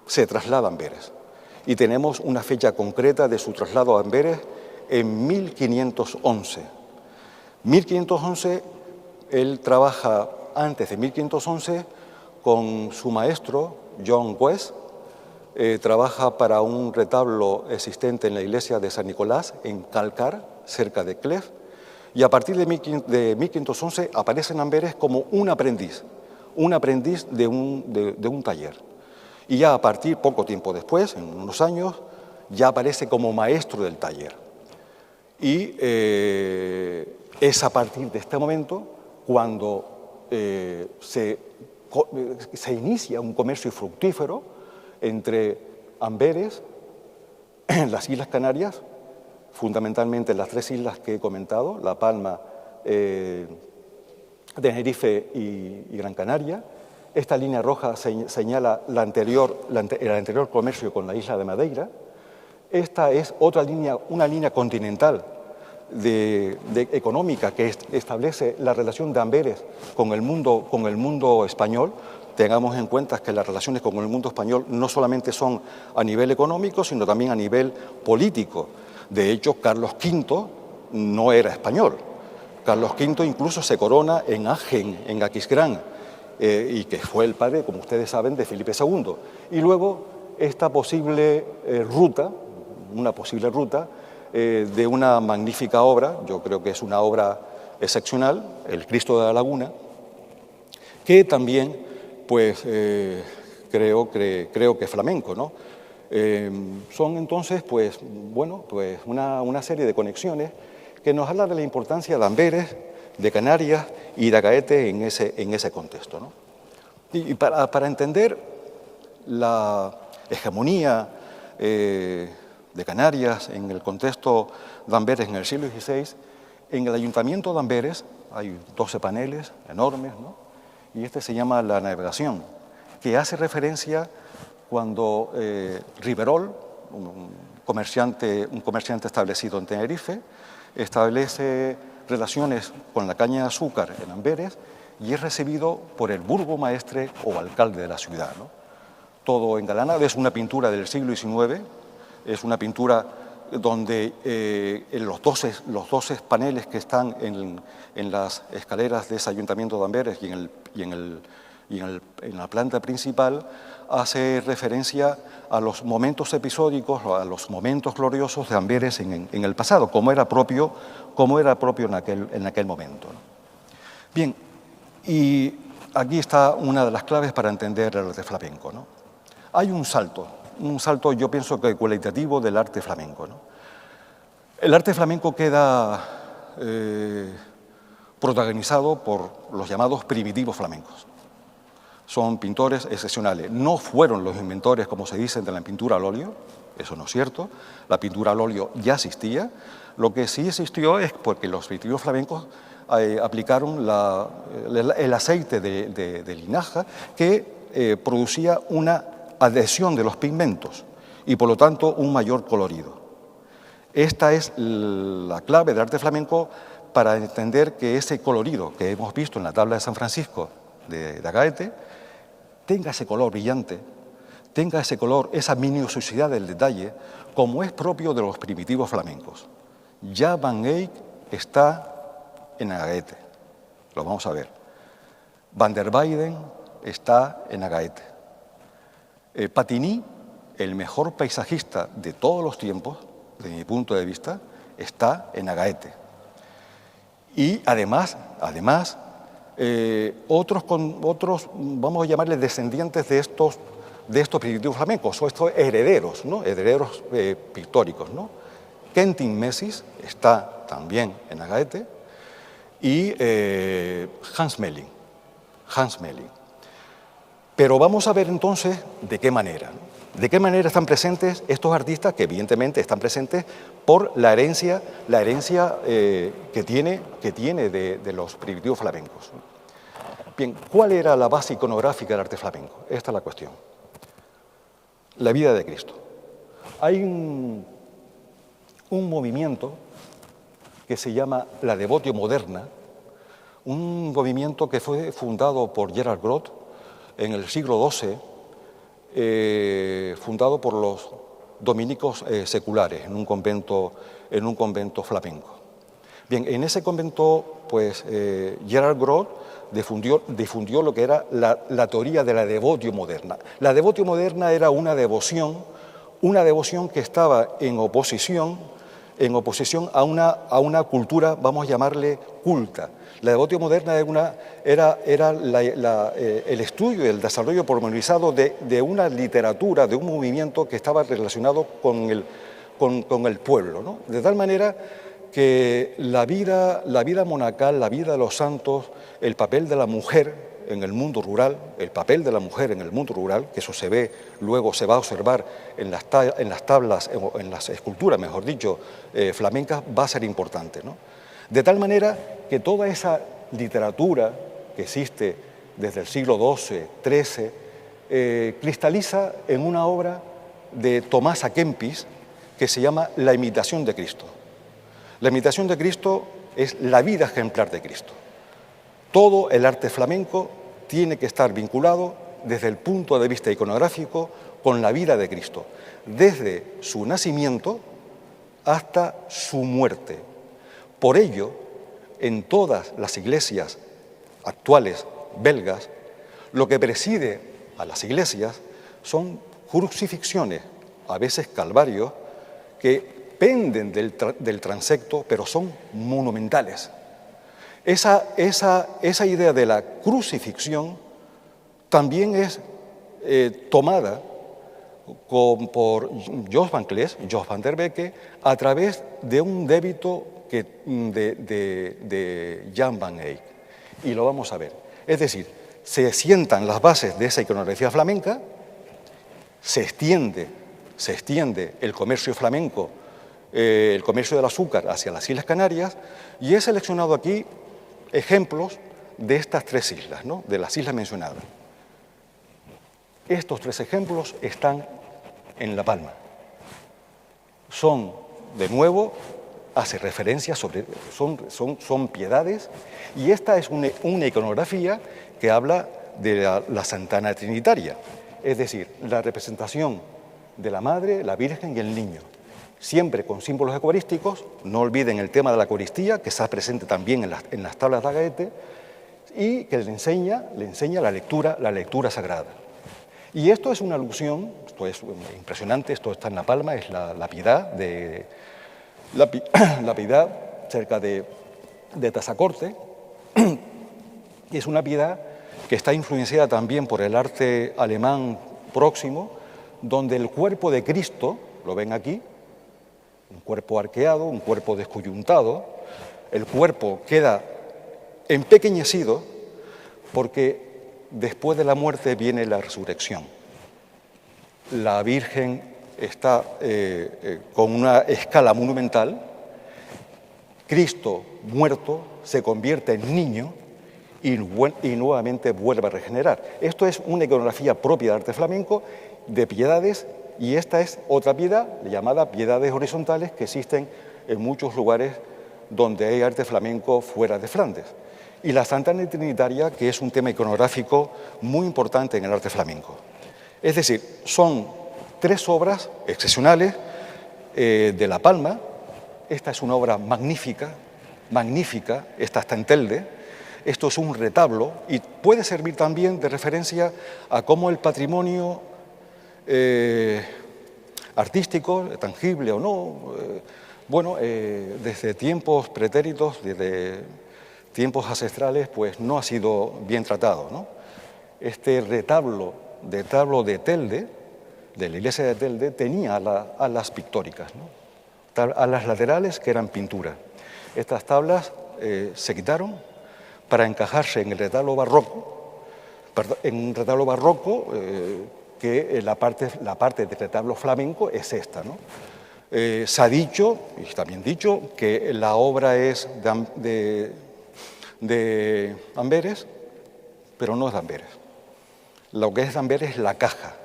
se traslada a Amberes y tenemos una fecha concreta de su traslado a Amberes en 1511. 1511, él trabaja antes de 1511 con su maestro, John West, trabaja para un retablo existente en la iglesia de San Nicolás, en Calcar, cerca de Clef, y a partir de 1511 aparece en Amberes como un aprendiz de un taller. Y ya a partir, poco tiempo después, en unos años, ya aparece como maestro del taller. Y es a partir de este momento cuando se inicia un comercio fructífero entre Amberes, las Islas Canarias, fundamentalmente las 3 islas que he comentado, La Palma, Tenerife y Gran Canaria. Esta línea roja señala el anterior comercio con la isla de Madeira. Esta es otra línea, una línea continental económica que establece la relación de Amberes con el mundo español. Tengamos en cuenta que las relaciones con el mundo español no solamente son a nivel económico, sino también a nivel político. De hecho, Carlos V no era español. Carlos V incluso se corona en Agen, en Aquisgrán, y que fue el padre, como ustedes saben, de Felipe II. Y luego esta posible ruta, de una magnífica obra, yo creo que es una obra excepcional, El Cristo de la Laguna, que también, pues, creo que es flamenco, ¿no? Son entonces, pues, bueno, pues una serie de conexiones que nos habla de la importancia de Amberes, de Canarias y de Agaete en ese contexto, ¿no? Y para entender la hegemonía de Canarias en el contexto de Amberes en el siglo XVI, en el Ayuntamiento de Amberes hay 12 paneles enormes, ¿no? Y este se llama La Navegación, que hace referencia cuando Riverol, un comerciante establecido en Tenerife, establece relaciones con la caña de azúcar en Amberes y es recibido por el burgomaestre o alcalde de la ciudad, ¿no? Todo engalanado, es una pintura del siglo XIX, es una pintura donde los 12 paneles que están en las escaleras de ese ayuntamiento de Amberes y en la planta principal hace referencia a los momentos episódicos, a los momentos gloriosos de Amberes en el pasado, como era propio en aquel momento, ¿no? Bien, y aquí está una de las claves para entender el arte flamenco, ¿no? Hay un salto yo pienso que cualitativo del arte flamenco, ¿no? El arte flamenco queda protagonizado por los llamados primitivos flamencos. Son pintores excepcionales. No fueron los inventores, como se dice, de la pintura al óleo, eso no es cierto. La pintura al óleo ya existía. Lo que sí existió es porque los primitivos flamencos aplicaron el aceite de linaja que producía una adhesión de los pigmentos y, por lo tanto, un mayor colorido. Esta es la clave del arte flamenco para entender que ese colorido que hemos visto en la tabla de San Francisco de Agaete tenga ese color brillante, tenga ese color, esa minuciosidad del detalle, como es propio de los primitivos flamencos. Ya Van Eyck está en Agaete, lo vamos a ver. Van der Weyden está en Agaete. Patigny, el mejor paisajista de todos los tiempos, desde mi punto de vista, está en Agaete. Y además otros, vamos a llamarles descendientes de estos primitivos flamencos, o estos herederos, ¿no? Herederos pictóricos, ¿no? Quentin Messies está también en Agaete y Hans Melling. Pero vamos a ver entonces de qué manera, ¿no? ¿De qué manera están presentes estos artistas que evidentemente están presentes por la herencia que tiene de los primitivos flamencos? Bien, ¿cuál era la base iconográfica del arte flamenco? Esta es la cuestión. La vida de Cristo. Hay un movimiento que se llama la devotio moderna, un movimiento que fue fundado por Gerard Groth, en el siglo XII, fundado por los dominicos seculares en un convento flamenco. Bien, en ese convento, pues, Gerard Groth difundió lo que era la teoría de la devotio moderna. La devotio moderna era una devoción que estaba en oposición a una cultura, vamos a llamarle culta. La devotio moderna era el estudio y el desarrollo pormenorizado de una literatura, de un movimiento que estaba relacionado con el pueblo, ¿no? De tal manera que la vida monacal, la vida de los santos, el papel de la mujer en el mundo rural, que eso luego se va a observar en las tablas, en las esculturas, mejor dicho, flamencas, va a ser importante, ¿no? De tal manera que toda esa literatura que existe desde el siglo XII, XIII, cristaliza en una obra de Tomás à Kempis que se llama La imitación de Cristo. La imitación de Cristo es la vida ejemplar de Cristo. Todo el arte flamenco tiene que estar vinculado desde el punto de vista iconográfico con la vida de Cristo, desde su nacimiento hasta su muerte. Por ello, en todas las iglesias actuales belgas, lo que preside a las iglesias son crucifixiones, a veces calvarios, que penden del transepto, pero son monumentales. Esa idea de la crucifixión también es tomada por Jos van Cleef, Jos van der Becke, a través de un débito de Jan van Eyck. Y lo vamos a ver. Es decir, se sientan las bases de esa iconografía flamenca, se extiende el comercio flamenco, el comercio del azúcar hacia las Islas Canarias, y he seleccionado aquí ejemplos de estas tres islas, ¿no?, de las islas mencionadas. Estos tres ejemplos están en La Palma. Son, de nuevo, hace referencia son piedades, y esta es una iconografía que habla de la Santana Trinitaria, es decir, la representación de la Madre, la Virgen y el Niño, siempre con símbolos eucarísticos. No olviden el tema de la Eucaristía, que está presente también en las tablas de Agaete, y que le enseña la lectura sagrada. Y esto es una alusión, esto es impresionante, esto está en La Palma, es la piedad cerca de Tazacorte, y es una piedad que está influenciada también por el arte alemán próximo, donde el cuerpo de Cristo, lo ven aquí, un cuerpo arqueado, un cuerpo descoyuntado, el cuerpo queda empequeñecido porque después de la muerte viene la resurrección. La Virgen está con una escala monumental, Cristo muerto se convierte en niño y nuevamente vuelve a regenerar. Esto es una iconografía propia del arte flamenco, de piedades, y esta es otra piedad llamada piedades horizontales que existen en muchos lugares donde hay arte flamenco fuera de Flandes. Y la Santana Trinitaria, que es un tema iconográfico muy importante en el arte flamenco. Es decir, son tres obras excepcionales de La Palma. Esta es una obra magnífica, esta está en Telde. Esto es un retablo y puede servir también de referencia a cómo el patrimonio artístico, tangible o no, desde tiempos pretéritos, desde tiempos ancestrales, pues no ha sido bien tratado, ¿no? Este retablo de Telde, de la iglesia de Telde, tenía alas pictóricas, ¿no?, alas laterales que eran pintura. Estas tablas se quitaron para encajarse en el retablo barroco, que la parte del retablo flamenco es esta, ¿no? Se ha dicho, y también dicho, que la obra es de Amberes, pero no es de Amberes. Lo que es de Amberes es la caja,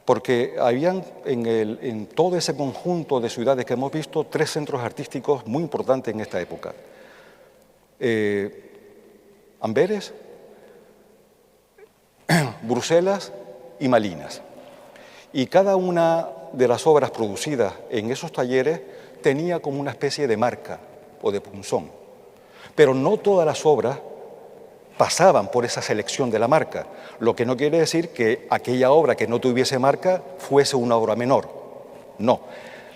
porque habían en todo ese conjunto de ciudades que hemos visto tres centros artísticos muy importantes en esta época. Amberes, Bruselas y Malinas. Y cada una de las obras producidas en esos talleres tenía como una especie de marca o de punzón. Pero no todas las obras pasaban por esa selección de la marca, lo que no quiere decir que aquella obra que no tuviese marca fuese una obra menor. No.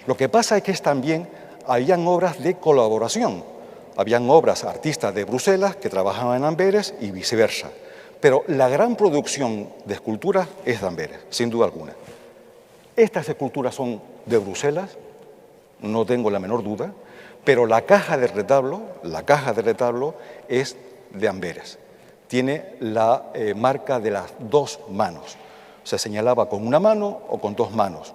Lo que pasa es que también habían obras de colaboración. Habían obras, artistas de Bruselas que trabajaban en Amberes y viceversa. Pero la gran producción de esculturas es de Amberes, sin duda alguna. Estas esculturas son de Bruselas, no tengo la menor duda, pero la caja de retablo es de Amberes. Tiene la marca de las dos manos. Se señalaba con una mano o con dos manos,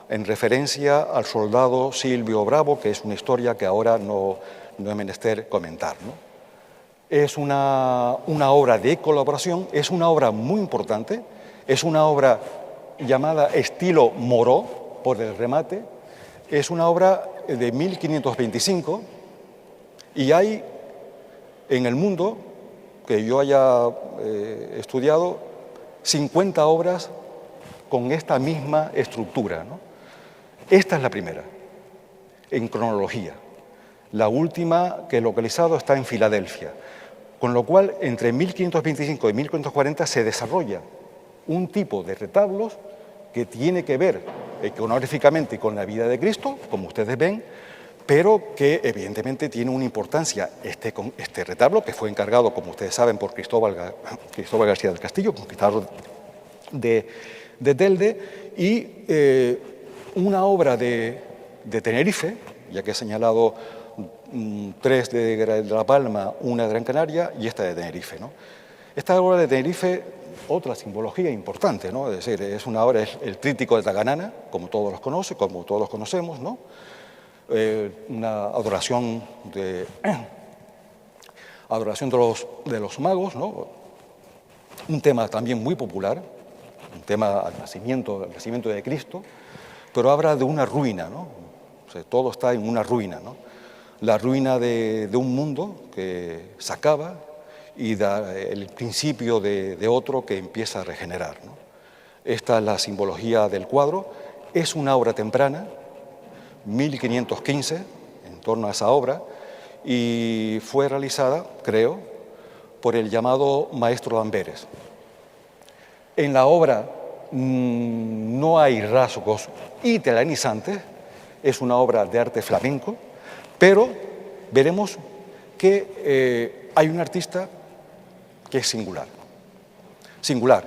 en referencia al soldado Silvio Bravo, que es una historia que ahora no es menester comentar, ¿no? Es una obra de colaboración, es una obra muy importante, es una obra llamada estilo Moró, por el remate, es una obra de 1525 y hay en el mundo, que yo haya estudiado, 50 obras con esta misma estructura, ¿no? Esta es la primera, en cronología. La última que he localizado está en Filadelfia, con lo cual entre 1525 y 1540 se desarrolla un tipo de retablos que tiene que ver iconográficamente con la vida de Cristo, como ustedes ven, pero que evidentemente tiene una importancia. Este retablo, que fue encargado, como ustedes saben, por Cristóbal García del Castillo, conquistador de Telde, y una obra de Tenerife, ya que he señalado tres de La Palma, una de Gran Canaria y esta de Tenerife, ¿no? Esta obra de Tenerife, otra simbología importante, ¿no? Es decir, es una obra, es el tríptico de Taganana, como todos los conocemos, ¿no? Una adoración de los magos, ¿no? Un tema también muy popular, un tema del nacimiento de Cristo, pero habla de una ruina, ¿no? O sea, todo está en una ruina, ¿no? La ruina de un mundo que se acaba y da el principio de otro que empieza a regenerar, ¿no? Esta es la simbología del cuadro. Es una obra temprana, 1515, en torno a esa obra, y fue realizada, creo, por el llamado maestro de Amberes. En la obra no hay rasgos itelanizantes, es una obra de arte flamenco, pero veremos que hay un artista que es singular. Singular,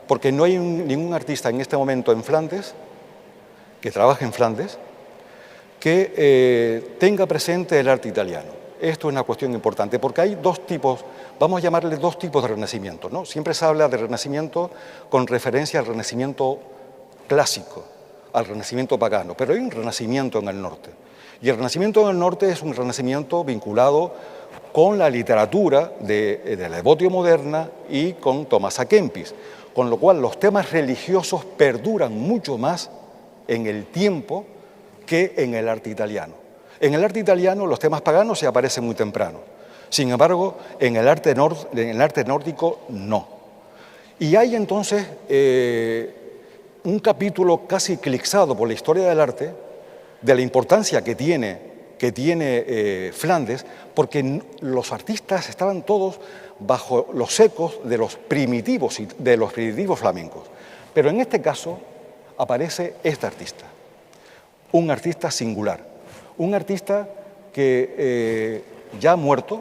porque no hay ningún artista en este momento en Flandes, que trabaje en Flandes, que tenga presente el arte italiano. Esto es una cuestión importante, porque hay dos tipos, vamos a llamarle dos tipos de renacimiento, ¿no? Siempre se habla de renacimiento con referencia al renacimiento clásico, al renacimiento pagano, pero hay un renacimiento en el norte. Y el renacimiento en el norte es un renacimiento vinculado con la literatura de la devotio moderna y con Tomás à Kempis, con lo cual los temas religiosos perduran mucho más en el tiempo que en el arte italiano. En el arte italiano los temas paganos se aparecen muy temprano. Sin embargo, en el arte nórdico no. Y hay entonces un capítulo casi eclipsado por la historia del arte de la importancia que tiene Flandes, porque los artistas estaban todos bajo los ecos de los primitivos flamencos. Pero en este caso aparece este artista, un artista singular, un artista que ya ha muerto,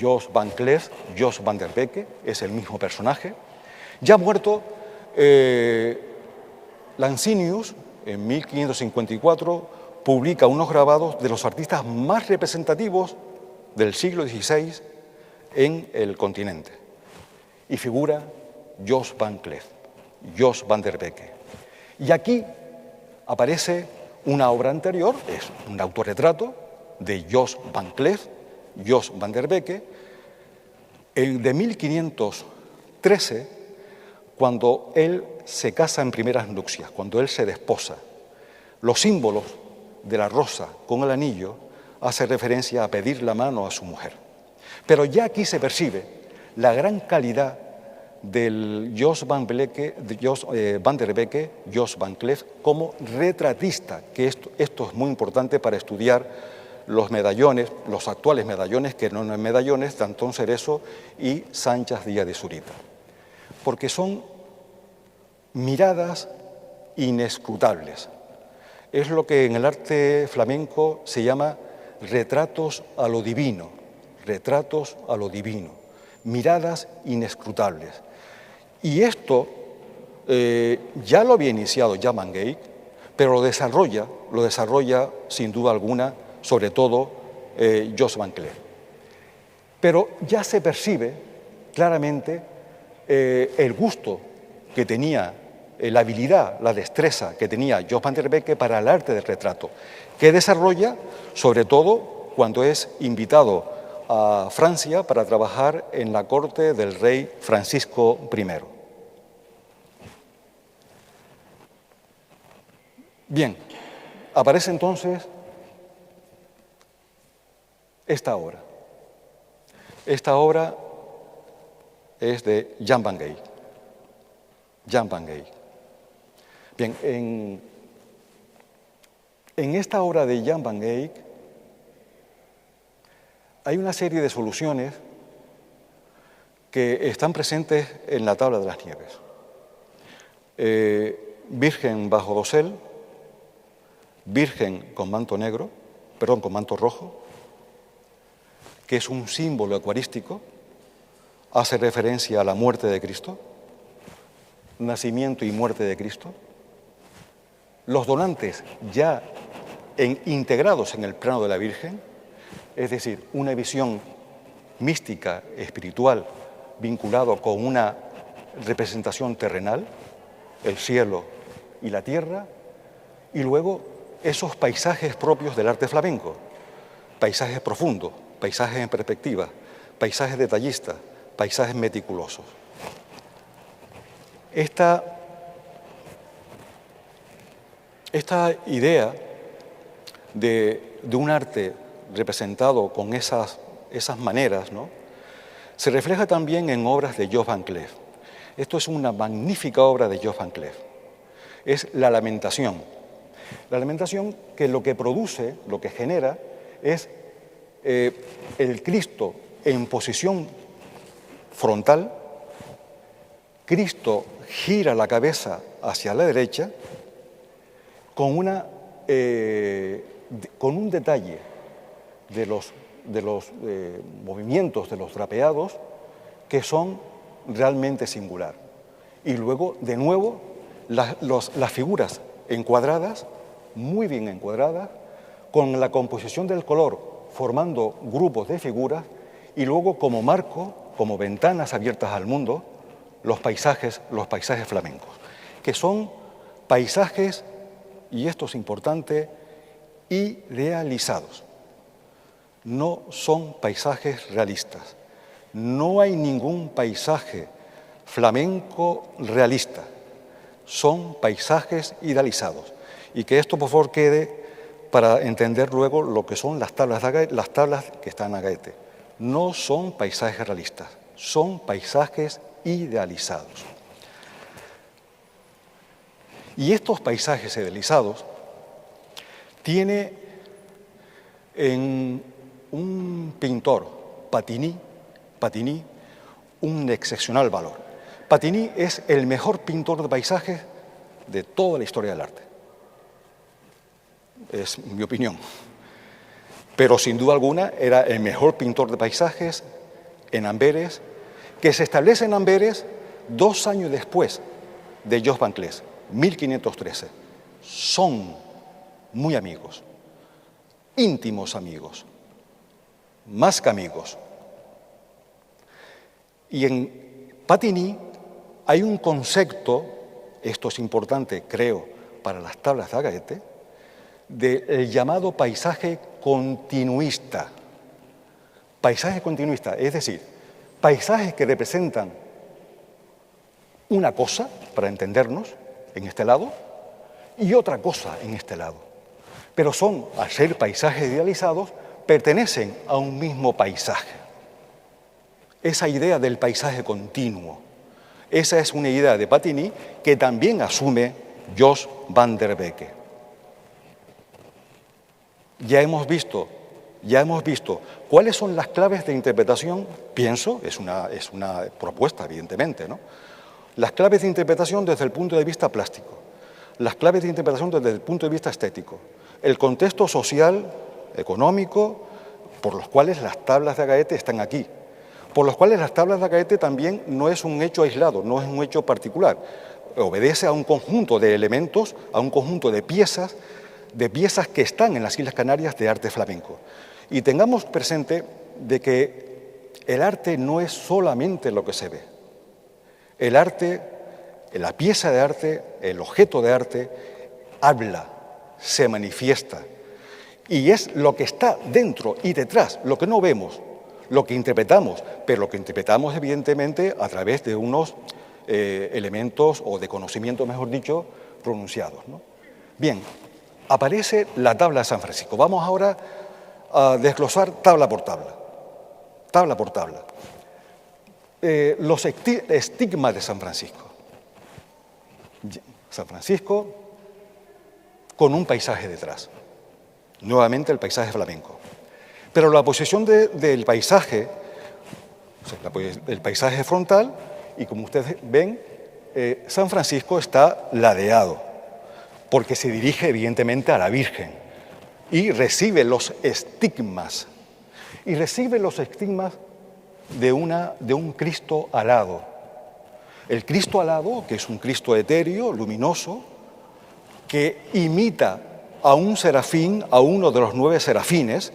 Jos van Cleef, Jos van der Becke, es el mismo personaje, ya ha muerto Lancinius, en 1554, publica unos grabados de los artistas más representativos del siglo XVI en el continente. Y figura Jos van Cleef, Jos van der Becke. Y aquí aparece una obra anterior, es un autorretrato de Jos van Cleef, Jos van der Becke, de 1513, cuando él se casa en primeras nupcias, cuando él se desposa. Los símbolos de la rosa con el anillo hace referencia a pedir la mano a su mujer. Pero ya aquí se percibe la gran calidad del Jos van der Becke, Jos van Cleef, como retratista, que esto es muy importante para estudiar los medallones, los actuales medallones, que no son medallones de Antón Cerezo y Sanchas Díaz de Zurita, porque son miradas inescrutables. Es lo que en el arte flamenco se llama retratos a lo divino, miradas inescrutables. Y esto ya lo había iniciado Jan van Eyck, pero lo desarrolla sin duda alguna, sobre todo Jos van Cleef. Pero ya se percibe claramente el gusto que tenía, la habilidad, la destreza que tenía Jos van der Becke para el arte del retrato, que desarrolla sobre todo cuando es invitado a Francia para trabajar en la corte del rey Francisco I. Bien, aparece entonces esta obra. Esta obra es de Jan van Eyck. Jan van Eyck. Bien, en esta obra de Jan van Eyck hay una serie de soluciones que están presentes en la tabla de las nieves. Virgen bajo dosel, Virgen con manto negro, con manto rojo, que es un símbolo eucarístico, hace referencia a la muerte de Cristo, nacimiento y muerte de Cristo. Los donantes ya integrados en el plano de la Virgen, es decir, una visión mística, espiritual, vinculado con una representación terrenal, el cielo y la tierra, y luego esos paisajes propios del arte flamenco, paisajes profundos, paisajes en perspectiva, paisajes detallistas, paisajes meticulosos. Esta idea de un arte representado con esas maneras, ¿no?, se refleja también en obras de Jos van Cleef. Esto es una magnífica obra de Jos van Cleef. Es la Lamentación. La Lamentación que lo que produce, lo que genera, es el Cristo en posición frontal. Cristo gira la cabeza hacia la derecha con un detalle de los movimientos de los drapeados que son realmente singular. Y luego, de nuevo, las figuras encuadradas, muy bien encuadradas, con la composición del color formando grupos de figuras y luego como marco, como ventanas abiertas al mundo, los paisajes flamencos, que son paisajes, y esto es importante, idealizados. No son paisajes realistas. No hay ningún paisaje flamenco realista. Son paisajes idealizados. Y que esto, por favor, quede para entender luego lo que son las tablas que están a Gaete. No son paisajes realistas, son paisajes idealizados. Y estos paisajes idealizados tiene en un pintor, Patinny, un excepcional valor. Patinny es el mejor pintor de paisajes de toda la historia del arte. Es mi opinión. Pero sin duda alguna era el mejor pintor de paisajes en Amberes, que se establece en Amberes 2 años después de Jos van Cleef, 1513. Son muy amigos, íntimos amigos, más que amigos. Y en Patinny hay un concepto, esto es importante, creo, para las tablas de Agaete, del llamado paisaje continuista. Paisaje continuista, es decir, paisajes que representan una cosa, para entendernos, en este lado, y otra cosa en este lado. Pero son, al ser paisajes idealizados, pertenecen a un mismo paisaje. Esa idea del paisaje continuo, Esa es una idea de Pattini que también asume Jos van der Beke. Ya hemos visto cuáles son las claves de interpretación, pienso, es una propuesta, evidentemente, ¿no? Las claves de interpretación desde el punto de vista plástico, las claves de interpretación desde el punto de vista estético, el contexto social, económico, por los cuales las tablas de Agaete están aquí, por los cuales las tablas de Agaete también no es un hecho aislado, no es un hecho particular, obedece a un conjunto de elementos, a un conjunto de piezas que están en las Islas Canarias de arte flamenco. Y tengamos presente de que el arte no es solamente lo que se ve. El arte, la pieza de arte, el objeto de arte, habla, se manifiesta. Y es lo que está dentro y detrás, lo que no vemos, lo que interpretamos, pero lo que interpretamos evidentemente a través de unos elementos o de conocimiento, mejor dicho, pronunciados, ¿no? Bien, aparece la tabla de San Francisco. Vamos ahora a desglosar tabla por tabla. Tabla por tabla. Los estigmas de San Francisco. San Francisco con un paisaje detrás. Nuevamente el paisaje flamenco. Pero la posición del paisaje, o sea, el paisaje frontal, y como ustedes ven, San Francisco está ladeado, porque se dirige evidentemente a la Virgen y recibe los estigmas. Y recibe los estigmas de un Cristo alado. El Cristo alado, que es un Cristo etéreo, luminoso, que imita a un serafín, a uno de los 9 serafines,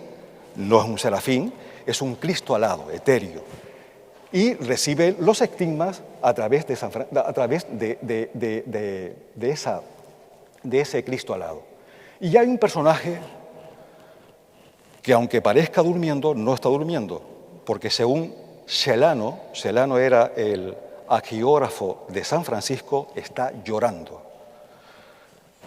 no es un serafín, es un Cristo alado, etéreo, y recibe los estigmas a través de ese Cristo alado. Y hay un personaje que, aunque parezca durmiendo, no está durmiendo, porque según Celano era el hagiógrafo de San Francisco, está llorando.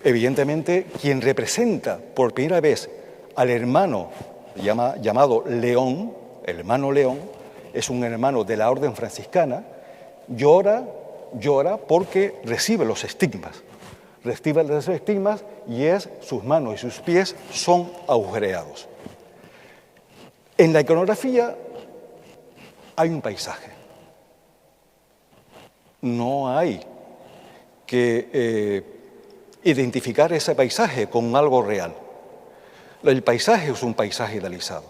Evidentemente, quien representa por primera vez al hermano llamado León, el hermano León, es un hermano de la orden franciscana, llora porque recibe los estigmas. Recibe los estigmas y sus manos y sus pies son agujereados. En la iconografía hay un paisaje. No hay que identificar ese paisaje con algo real. El paisaje es un paisaje idealizado.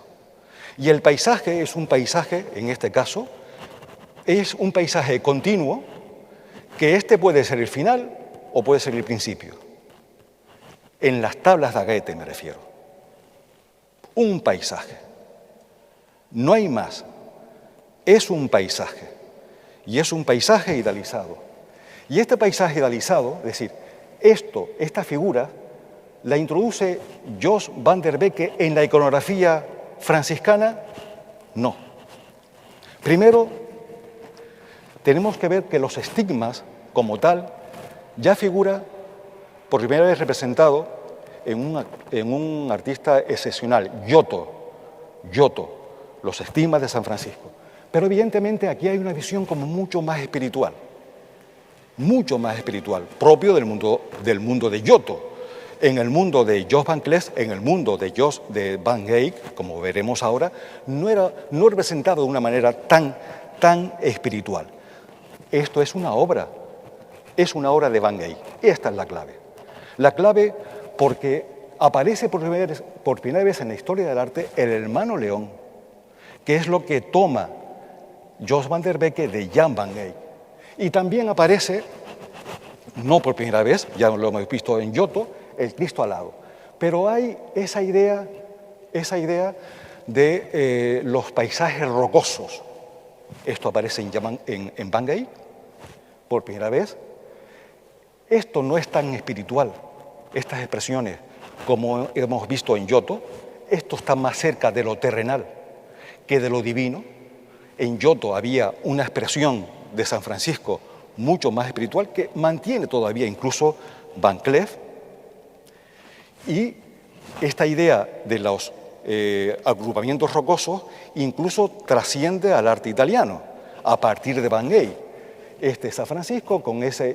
Y el paisaje es un paisaje, en este caso, es un paisaje continuo, que puede ser el final o puede ser el principio. En las tablas de Agaete me refiero. Un paisaje. No hay más. Es un paisaje. Y es un paisaje idealizado. Y este paisaje idealizado, es decir, esta figura, la introduce Jos van der Beke en la iconografía franciscana. No. Primero, tenemos que ver que los estigmas, como tal, ya figura por primera vez representado en un artista excepcional, Giotto, los estigmas de San Francisco. Pero evidentemente aquí hay una visión como mucho más espiritual, propio del mundo de Giotto. En el mundo de Jos van Cleef, en el mundo de Jos de Van Eyck, como veremos ahora, no representado de una manera tan espiritual. Esto es una obra de Van Eyck. Esta es la clave. La clave porque aparece por primera vez en la historia del arte el hermano León, que es lo que toma Jos van der Beke de Jan van Eyck. Y también aparece, no por primera vez, ya lo hemos visto en Giotto, el Cristo alado. Pero hay esa idea de los paisajes rocosos. Esto aparece en Van Eyck por primera vez. Esto no es tan espiritual, estas expresiones, como hemos visto en Giotto. Esto está más cerca de lo terrenal que de lo divino. En Giotto había una expresión de San Francisco mucho más espiritual que mantiene todavía incluso Van Cleef. Y esta idea de los agrupamientos rocosos incluso trasciende al arte italiano a partir de Van Eyck. San Francisco, con esa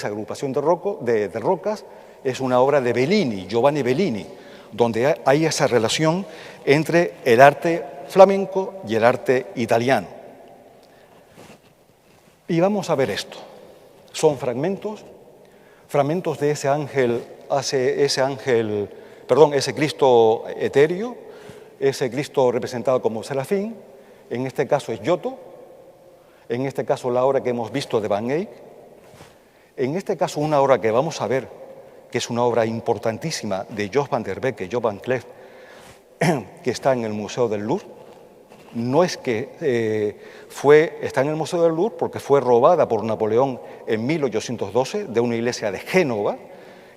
agrupación de rocas, es una obra de Bellini, Giovanni Bellini, donde hay esa relación entre el arte flamenco y el arte italiano. Y vamos a ver esto. Son fragmentos de ese Cristo etéreo, ese Cristo representado como serafín. En este caso es Giotto, en este caso la obra que hemos visto de Van Eyck, en este caso una obra que vamos a ver, que es una obra importantísima de Jos van der Becke, Job van Clef, que está en el Museo del Louvre. No es que está en el Museo del Louvre porque fue robada por Napoleón en 1812 de una iglesia de Génova,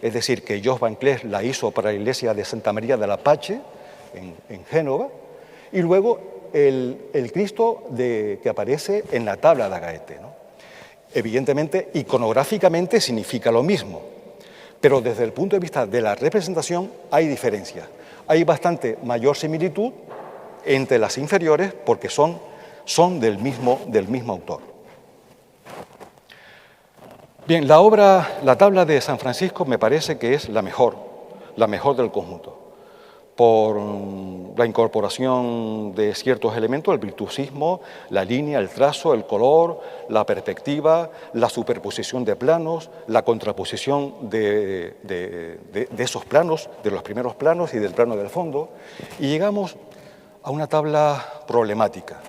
es decir, que Jos van Clef la hizo para la iglesia de Santa María de la Pace, en Génova, y luego el Cristo que aparece en la tabla de Agaete, ¿no? Evidentemente, iconográficamente significa lo mismo, pero desde el punto de vista de la representación hay diferencias. Hay bastante mayor similitud entre las inferiores porque son del mismo autor. Bien, la tabla de San Francisco me parece que es la mejor del conjunto, por la incorporación de ciertos elementos, el virtuosismo, la línea, el trazo, el color, la perspectiva, la superposición de planos, la contraposición de esos planos, de los primeros planos y del plano del fondo, y llegamos a una tabla problemática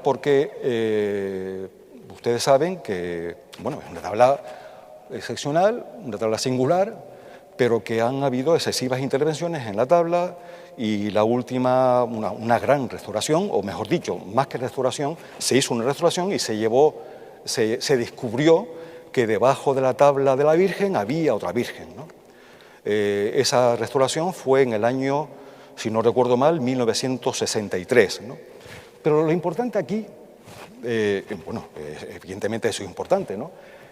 porque ustedes saben que, bueno, es una tabla excepcional, una tabla singular, pero que han habido excesivas intervenciones en la tabla y la última, una gran restauración, o mejor dicho, más que restauración, se hizo una restauración y se descubrió que debajo de la tabla de la Virgen había otra Virgen, ¿no? Esa restauración fue en el año, si no recuerdo mal, 1963, ¿no? Pero lo importante aquí, evidentemente eso es importante, ¿no?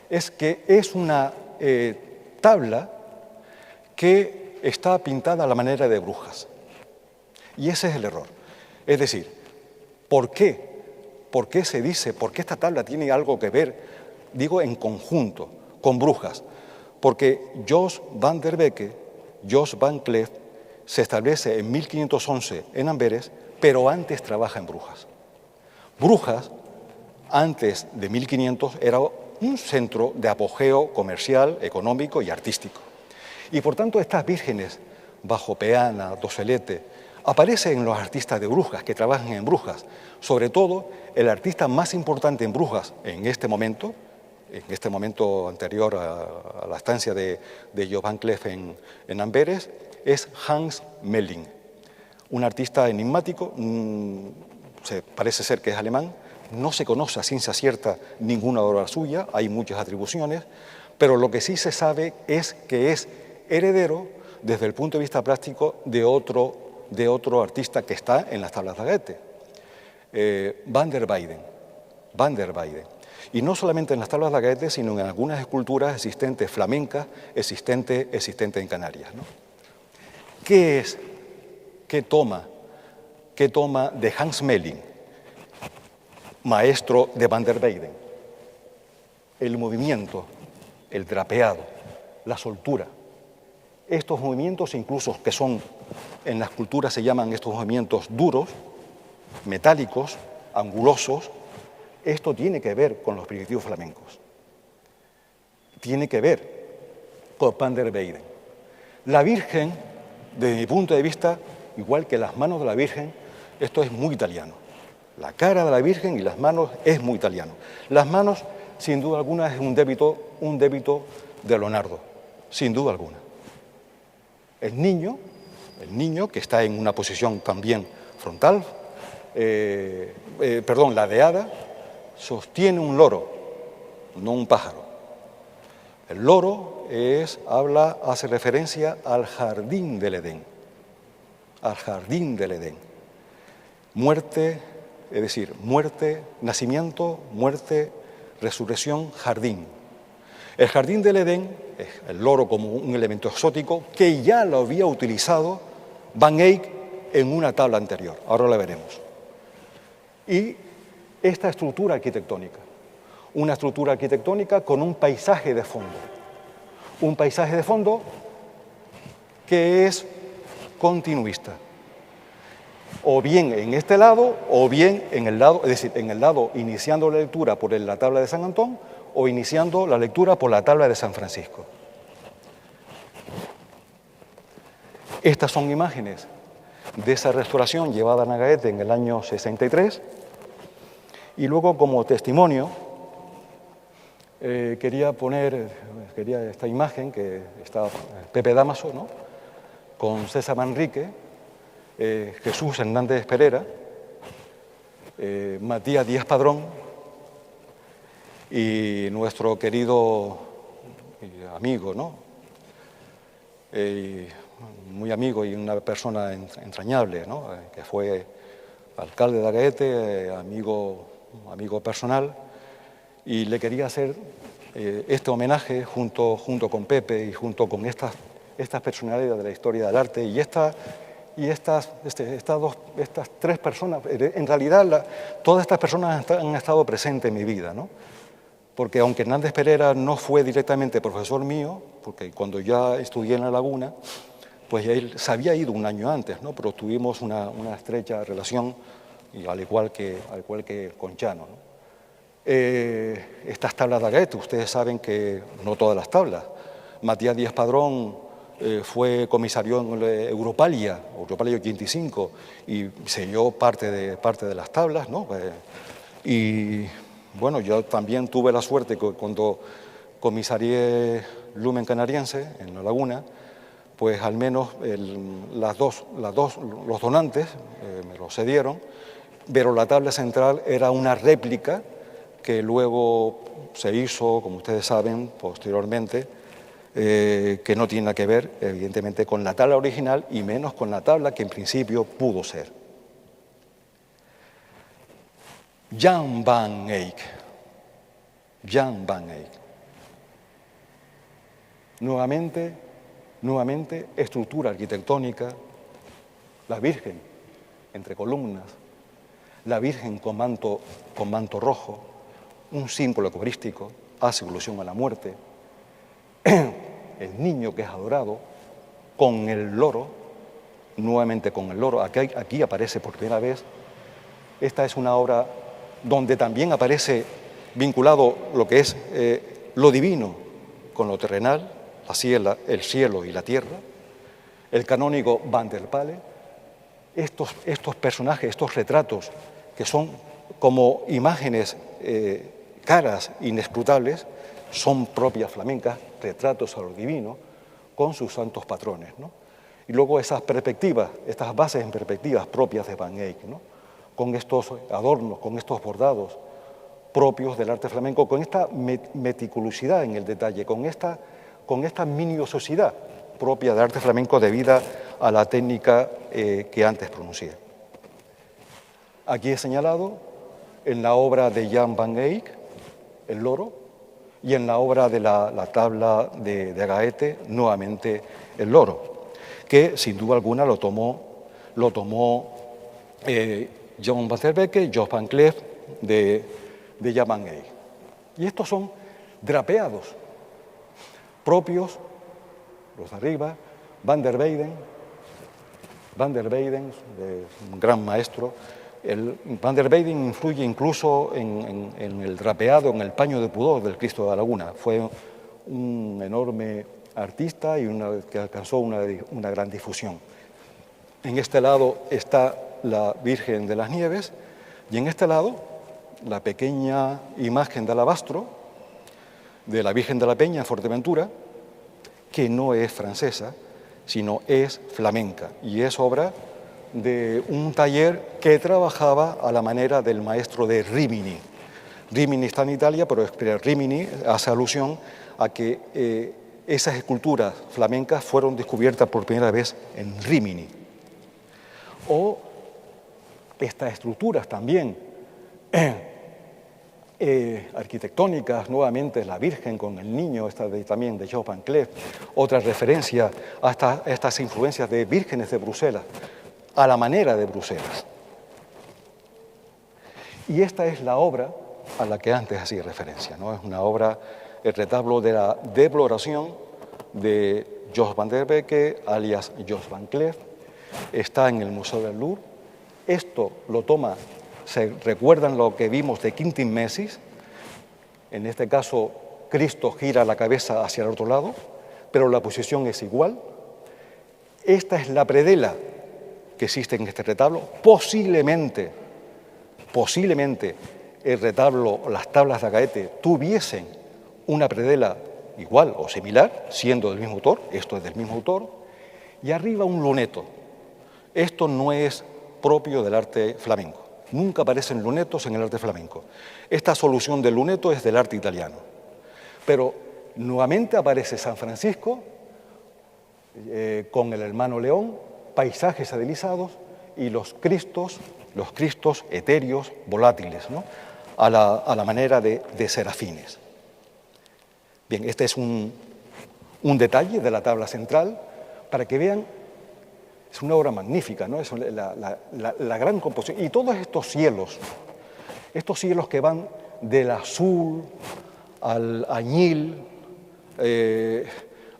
Es que es una tabla que está pintada a la manera de Brujas. Y ese es el error. Es decir, ¿por qué? ¿Por qué se dice? ¿Por qué esta tabla tiene algo que ver, digo, en conjunto, con Brujas? Porque Jos van der Becke, Jos van Clef, se establece en 1511 en Amberes, pero antes trabaja en Brujas. Brujas, antes de 1500, era un centro de apogeo comercial, económico y artístico. Y por tanto estas vírgenes, bajo Peana, Doselete, aparecen en los artistas de Brujas, que trabajan en Brujas. Sobre todo, el artista más importante en Brujas en este momento anterior a la estancia de Jos van Clef en Amberes, es Hans Melling, un artista enigmático, parece ser que es alemán, no se conoce a ciencia cierta ninguna obra suya, hay muchas atribuciones, pero lo que sí se sabe es que es heredero, desde el punto de vista plástico, de otro artista que está en las tablas de Agaete, Van der Weyden. Y no solamente en las tablas de Agaete, sino en algunas esculturas existentes flamencas, existentes en Canarias, ¿no? ¿Qué toma de Hans Melling, maestro de Van der Weyden? El movimiento, el drapeado, la soltura. Estos movimientos, incluso que son, en la escultura se llaman estos movimientos duros, metálicos, angulosos, esto tiene que ver con los primitivos flamencos. Tiene que ver con Van der Weyden. La Virgen, desde mi punto de vista, igual que las manos de la Virgen, esto es muy italiano. La cara de la Virgen y las manos es muy italiano. Las manos, sin duda alguna, es un débito de Leonardo, sin duda alguna. El niño que está en una posición también frontal, ladeada, sostiene un loro, no un pájaro. El loro hace referencia al jardín del Edén, Muerte, es decir, muerte, nacimiento, muerte, resurrección, jardín. El jardín del Edén, el loro como un elemento exótico, que ya lo había utilizado Van Eyck en una tabla anterior, ahora la veremos. Y esta estructura arquitectónica. Una estructura arquitectónica con un paisaje de fondo. Un paisaje de fondo que es continuista. O bien en este lado, o bien en el lado, es decir, en el lado iniciando la lectura por la tabla de San Antón, o iniciando la lectura por la tabla de San Francisco. Estas son imágenes de esa restauración llevada a Nagaete en el año 63. Y luego, como testimonio, quería esta imagen que está Pepe Dámaso, ¿no?, con César Manrique, Jesús Hernández Pereira, Matías Díaz Padrón y nuestro querido amigo, ¿no?, muy amigo y una persona entrañable, ¿no?, que fue alcalde de Agaete, amigo personal, y le quería hacer este homenaje junto con Pepe y junto con estas personalidades de la historia del arte y estas tres personas. En realidad, todas estas personas han estado presentes en mi vida, ¿no? Porque aunque Hernández Pereira no fue directamente profesor mío, porque cuando ya estudié en La Laguna, pues él se había ido un año antes, ¿no?, pero tuvimos una estrecha relación, y al igual que con Chano, ¿no? Estas tablas de Agaete, ustedes saben que no todas las tablas. Matías Díaz Padrón fue comisario en Europalia 85, y selló parte de las tablas, ¿no? Y bueno, yo también tuve la suerte que cuando comisarié Lumen Canariense en La Laguna, pues al menos los donantes me lo cedieron, pero la tabla central era una réplica que luego se hizo, como ustedes saben, posteriormente, que no tiene nada que ver, evidentemente, con la tabla original y menos con la tabla que en principio pudo ser. Jan van Eyck. Nuevamente, estructura arquitectónica, la Virgen entre columnas, la Virgen con manto rojo, un símbolo eucarístico, hace alusión a la muerte, el niño que es adorado, con el loro, nuevamente con el loro, aquí aparece por primera vez. Esta es una obra donde también aparece vinculado lo que es lo divino con lo terrenal, el cielo y la tierra, el canónigo Van der Pale. Estos personajes, estos retratos, que son como imágenes caras, inescrutables, son propias flamencas, retratos a lo divino, con sus santos patrones, ¿no? Y luego esas perspectivas, estas bases en perspectivas propias de Van Eyck, ¿no?, con estos adornos, con estos bordados propios del arte flamenco, con esta meticulosidad en el detalle, con esta minuciosidad propia del arte flamenco debida a la técnica que antes pronuncié. Aquí he señalado en la obra de Jan van Eyck, el loro, y en la obra de la tabla de Agaete, nuevamente el loro, que sin duda alguna lo tomó John van der Becke, Jos van Cleef de Jan van Eyck. Y estos son drapeados propios, los de arriba, Van der Weyden, un gran maestro. Van der Weyden influye incluso en el drapeado, en el paño de pudor del Cristo de la Laguna. Fue un enorme artista y que alcanzó una gran difusión. En este lado está la Virgen de las Nieves y en este lado la pequeña imagen de alabastro de la Virgen de la Peña en Fuerteventura, que no es francesa, sino es flamenca y es obra de un taller que trabajaba a la manera del maestro de Rimini. Rimini está en Italia, pero Rimini hace alusión a que esas esculturas flamencas fueron descubiertas por primera vez en Rimini. O estas estructuras también arquitectónicas, nuevamente la Virgen con el niño, también de Jos van Cleef, otra referencia a estas influencias de vírgenes de Bruselas, a la manera de Bruselas. Y esta es la obra a la que antes hacía referencia, ¿no? Es una obra, el retablo de la deploración de Jos van der Becke, alias Jos van Cleef. Está en el Museo del Louvre. Esto lo toma, se recuerdan lo que vimos de Quintin Messis. En este caso, Cristo gira la cabeza hacia el otro lado, pero la posición es igual. Esta es la predela que existe en este retablo. Posiblemente el retablo, las tablas de Agaete, tuviesen una predela igual o similar, siendo del mismo autor. Esto es del mismo autor. Y arriba un luneto. Esto no es propio del arte flamenco. Nunca aparecen lunetos en el arte flamenco. Esta solución del luneto es del arte italiano. Pero nuevamente aparece San Francisco con el hermano León, paisajes adelizados y los cristos etéreos, volátiles, ¿no? a la manera de serafines. Bien, este es un detalle de la tabla central para que vean. Es una obra magnífica, ¿no? Es la gran composición. Y todos estos cielos que van del azul al añil,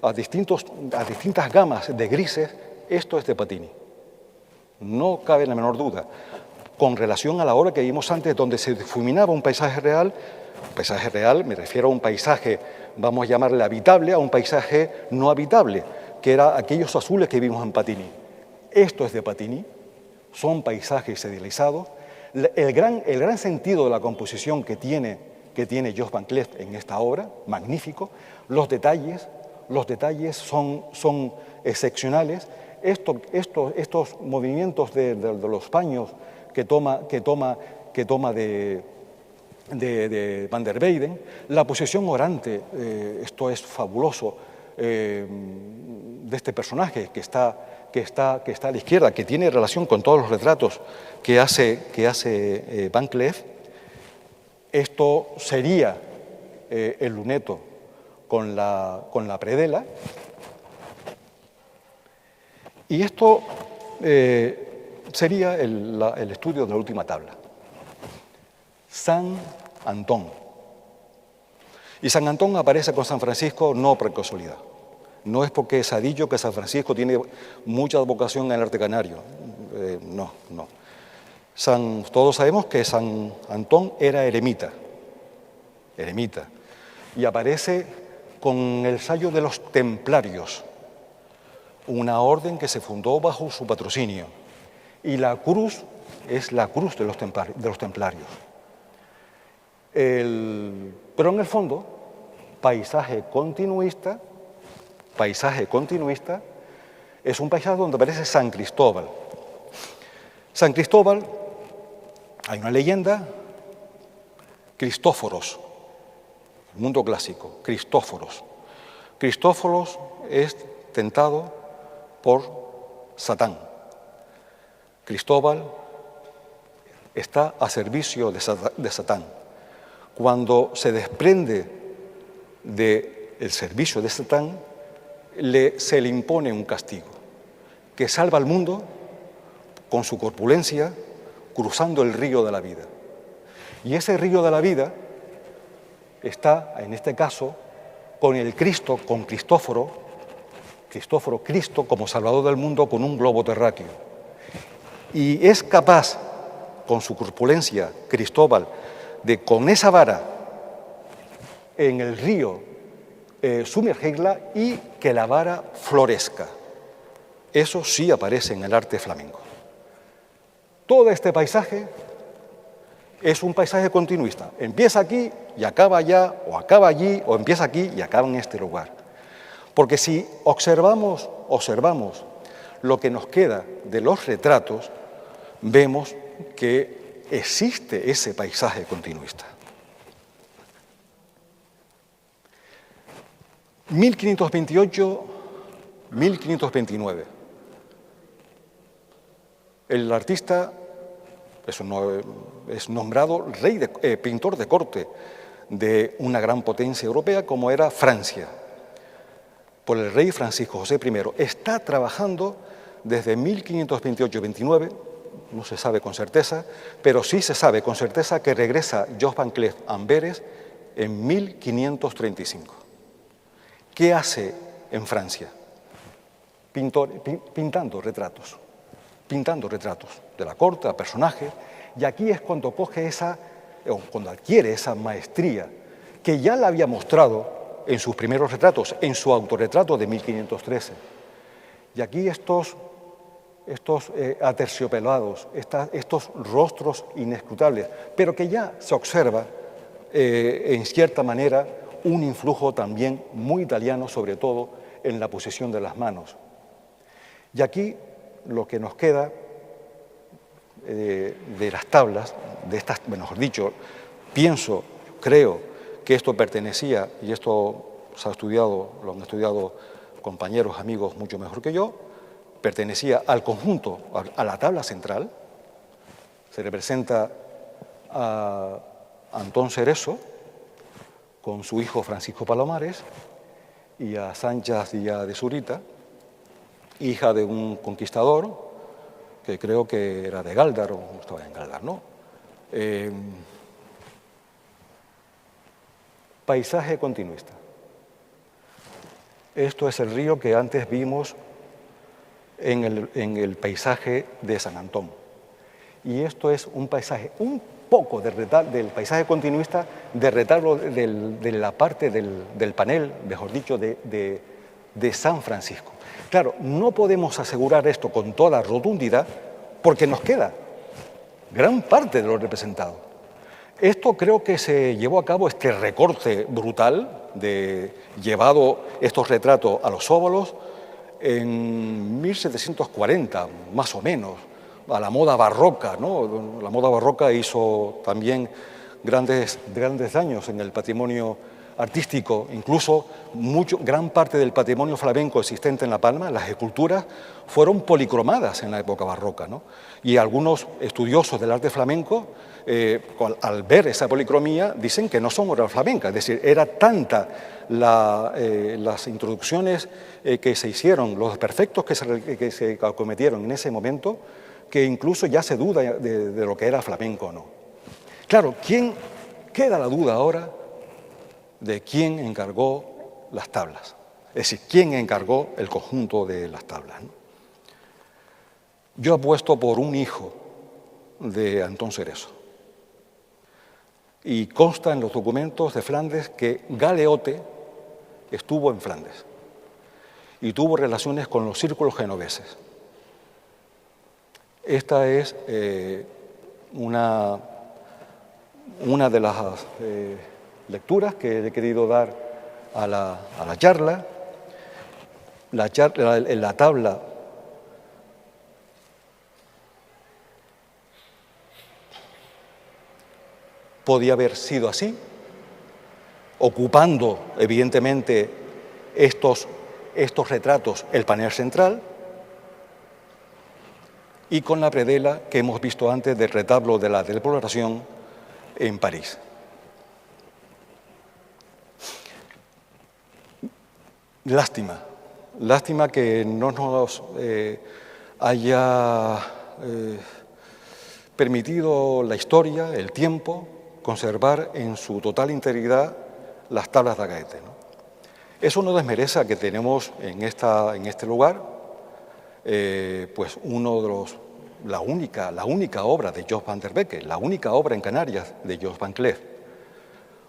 a distintas gamas de grises, esto es de Patini. No cabe la menor duda. Con relación a la obra que vimos antes, donde se difuminaba un paisaje real me refiero a un paisaje, vamos a llamarle habitable, a un paisaje no habitable, que era aquellos azules que vimos en Patini. Esto es de Patini, son paisajes idealizados. El gran sentido de la composición que tiene Jos van Cleef en esta obra, magnífico. Los detalles son excepcionales. Estos movimientos de los paños que toma de Van der Weyden, la posición orante, esto es fabuloso, de este personaje que está a la izquierda, que tiene relación con todos los retratos que hace Van Cleef. Esto sería el luneto con la predela. Y esto sería el estudio de la última tabla. San Antón. Y San Antón aparece con San Francisco no por casualidad. No es porque se ha dicho que San Francisco tiene mucha vocación en el arte canario. No. Todos sabemos que San Antón era eremita. Y aparece con el sello de los templarios, una orden que se fundó bajo su patrocinio. Y la cruz es la cruz de los templarios. Pero en el fondo, paisaje continuista, es un paisaje donde aparece San Cristóbal. San Cristóbal, hay una leyenda, Cristóforos, el mundo clásico, Cristóforos. Cristóforos es tentado por Satán. Cristóbal está a servicio de Satán. Cuando se desprende del servicio de Satán, se le impone un castigo, que salva al mundo con su corpulencia cruzando el río de la vida. Y ese río de la vida está, en este caso, con el Cristo, con Cristo como Salvador del mundo con un globo terráqueo. Y es capaz, con su corpulencia, Cristóbal, de con esa vara en el río sumergirla y que la vara florezca. Eso sí aparece en el arte flamenco. Todo este paisaje es un paisaje continuista. Empieza aquí y acaba allá, o acaba allí, o empieza aquí y acaba en este lugar. Porque si observamos lo que nos queda de los retratos, vemos que existe ese paisaje continuista. 1528-1529. El artista es nombrado pintor de corte de una gran potencia europea como era Francia, por el rey Francisco José I. Está trabajando desde 1528-29, no se sabe con certeza, pero sí se sabe con certeza que regresa Jos van Cleef a Amberes en 1535. ¿Qué hace en Francia? Pintando retratos de la corte, a personajes, y aquí es cuando cuando adquiere esa maestría que ya la había mostrado en sus primeros retratos, en su autorretrato de 1513. Y aquí estos aterciopelados, estos rostros inescrutables, pero que ya se observa, en cierta manera, un influjo también muy italiano, sobre todo en la posición de las manos. Y aquí lo que nos queda de las tablas, mejor dicho, creo que esto pertenecía, y esto lo han estudiado compañeros, amigos mucho mejor que yo, pertenecía al conjunto, a la tabla central. Se representa a Antón Cerezo con su hijo Francisco Palomares y a Sancha Díaz de Zurita, hija de un conquistador que creo que era de Gáldar, o estaba en Gáldar, ¿no? Paisaje continuista. Esto es el río que antes vimos en el paisaje de San Antón. Y esto es un paisaje, un poco del paisaje continuista, de retablo de la parte del panel, mejor dicho, de San Francisco. Claro, no podemos asegurar esto con toda rotundidad porque nos queda gran parte de lo representado. Esto creo que se llevó a cabo, este recorte brutal, llevado estos retratos a los óvalos, en 1740, más o menos, a la moda barroca, ¿no? La moda barroca hizo también grandes daños en el patrimonio artístico, incluso gran parte del patrimonio flamenco existente en La Palma, las esculturas, fueron policromadas en la época barroca, ¿no? Y algunos estudiosos del arte flamenco, al ver esa policromía, dicen que no son obras flamencas, es decir, era tanta las introducciones que se hicieron, los perfectos que se acometieron en ese momento, que incluso ya se duda de lo que era flamenco o no. Claro, queda la duda ahora de quién encargó las tablas, es decir, quién encargó el conjunto de las tablas, ¿no? Yo apuesto por un hijo de Antón Cerezo, y consta en los documentos de Flandes que Galeote estuvo en Flandes y tuvo relaciones con los círculos genoveses. Esta es una de las lecturas que he querido dar a la charla. En la tabla podía haber sido así, ocupando evidentemente estos retratos el panel central, y con la predela que hemos visto antes del retablo de la Deploración en París. Lástima que no nos haya permitido la historia, el tiempo, conservar en su total integridad las tablas de Agaete, ¿no? Eso no desmerece que tenemos en este lugar pues la única obra de Jos van der Becke, la única obra en Canarias de Jos van Cleef.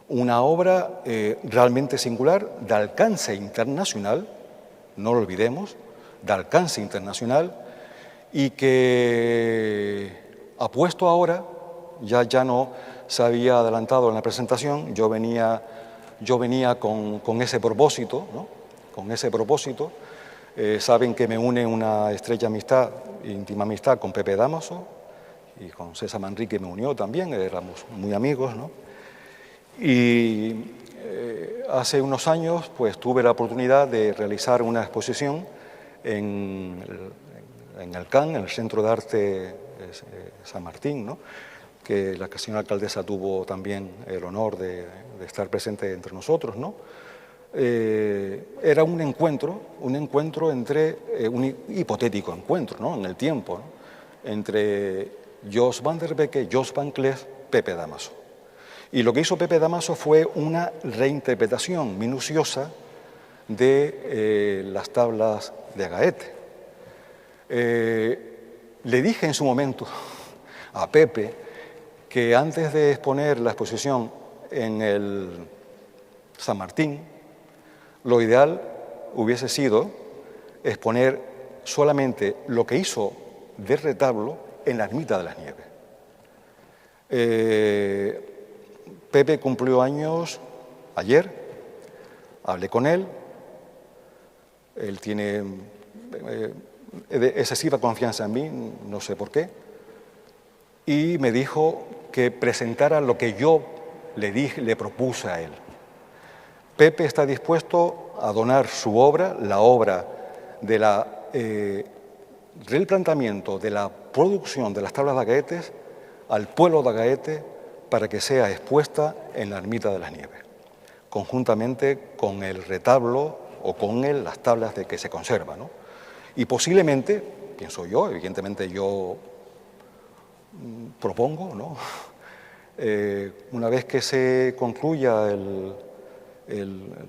Una obra realmente singular, de alcance internacional, no lo olvidemos, de alcance internacional, y que apuesto ahora, ya no se había adelantado en la presentación, yo venía con ese propósito, ¿no? Con ese propósito. Saben que me une una estrecha amistad, íntima amistad con Pepe Dámaso, y con César Manrique me unió también, éramos muy amigos, ¿no? Y hace unos años pues tuve la oportunidad de realizar una exposición en el CAN, en el Centro de Arte San Martín, ¿no? Que la señora alcaldesa tuvo también el honor de estar presente entre nosotros, ¿no? Era un encuentro entre, un hipotético encuentro, ¿no? En el tiempo, ¿no? entre Jos van der Becke, Jos van Cleef, Pepe Damaso. Y lo que hizo Pepe Damaso fue una reinterpretación minuciosa de las tablas de Agaete. Le dije en su momento a Pepe que antes de exponer la exposición en el San Martín, lo ideal hubiese sido exponer solamente lo que hizo de retablo en la Ermita de las Nieves. Pepe cumplió años ayer, hablé con él tiene excesiva confianza en mí, no sé por qué, y me dijo que presentara lo que yo le propuse a él. Pepe está dispuesto a donar su obra, la obra del planteamiento de la producción de las tablas de Agaetes al pueblo de Agaete para que sea expuesta en la Ermita de las Nieves, conjuntamente con el retablo o con las tablas de que se conserva, ¿no? Y posiblemente, pienso yo, evidentemente yo propongo, ¿no? Una vez que se concluya el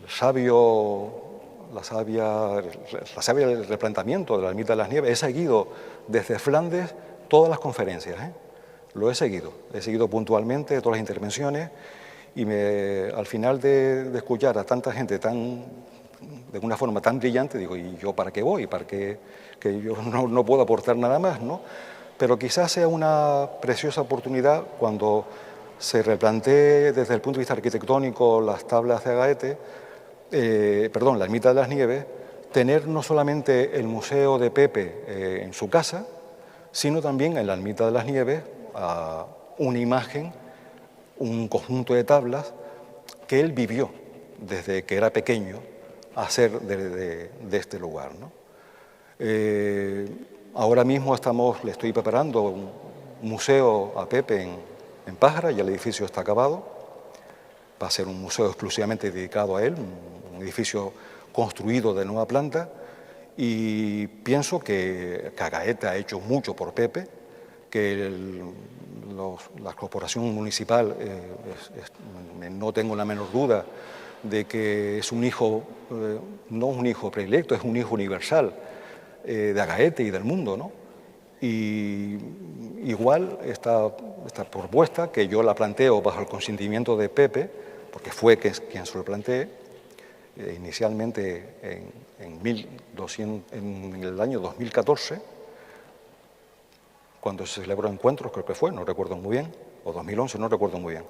sabio replanteamiento de la Ermita de las Nieves, he seguido desde Flandes todas las conferencias, lo he seguido puntualmente todas las intervenciones y al final de escuchar a tanta gente de una forma tan brillante, digo, ¿y yo para qué voy? ¿Para qué? Que yo no puedo aportar nada más, ¿no? Pero quizás sea una preciosa oportunidad cuando se replantee desde el punto de vista arquitectónico las tablas de Agaete, la Ermita de las Nieves, tener no solamente el Museo de Pepe en su casa, sino también en la Ermita de las Nieves una imagen, un conjunto de tablas que él vivió desde que era pequeño a ser de este lugar, ¿no? Ahora mismo le estoy preparando un museo a Pepe en Pájara, ya el edificio está acabado, va a ser un museo exclusivamente dedicado a él, un edificio construido de nueva planta, y pienso que Agaete ha hecho mucho por Pepe, que la corporación municipal, no tengo la menor duda de que es un hijo, no un hijo predilecto, es un hijo universal de Agaete y del mundo, ¿no? Y igual esta propuesta, que yo la planteo bajo el consentimiento de Pepe, porque fue quien se lo planteé, inicialmente en el año 2014, cuando se celebró Encuentros, creo que fue, no recuerdo muy bien, o 2011, no recuerdo muy bien,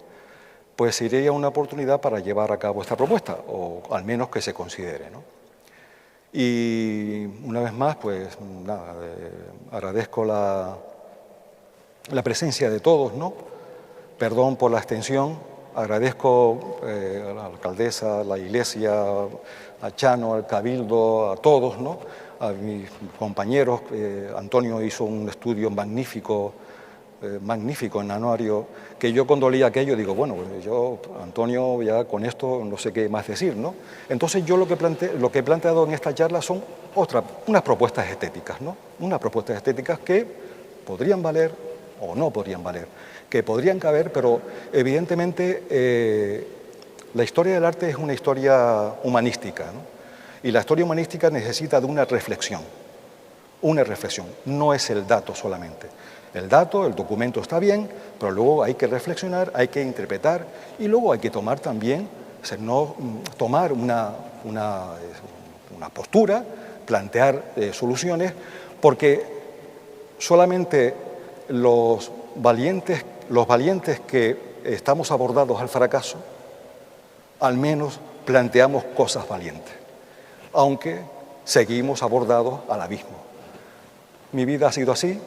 pues sería una oportunidad para llevar a cabo esta propuesta, o al menos que se considere, ¿no? Y una vez más, pues nada, agradezco la presencia de todos, ¿no? Perdón por la extensión, agradezco a la alcaldesa, a la iglesia, a Chano, al Cabildo, a todos, ¿no? A mis compañeros. Antonio hizo un estudio magnífico en anuario, que yo cuando leí aquello digo, bueno, Antonio, ya con esto no sé qué más decir, ¿no? Entonces yo lo que he planteado en esta charla son unas propuestas estéticas, ¿no? Unas propuestas estéticas que podrían valer o no podrían valer, que podrían caber, pero evidentemente la historia del arte es una historia humanística, ¿no? Y la historia humanística necesita de una reflexión, no es el dato solamente. El documento está bien, pero luego hay que reflexionar, hay que interpretar y luego hay que tomar también, tomar una postura, plantear soluciones, porque solamente los valientes que estamos abordados al fracaso, al menos planteamos cosas valientes, aunque seguimos abordados al abismo. Mi vida ha sido así.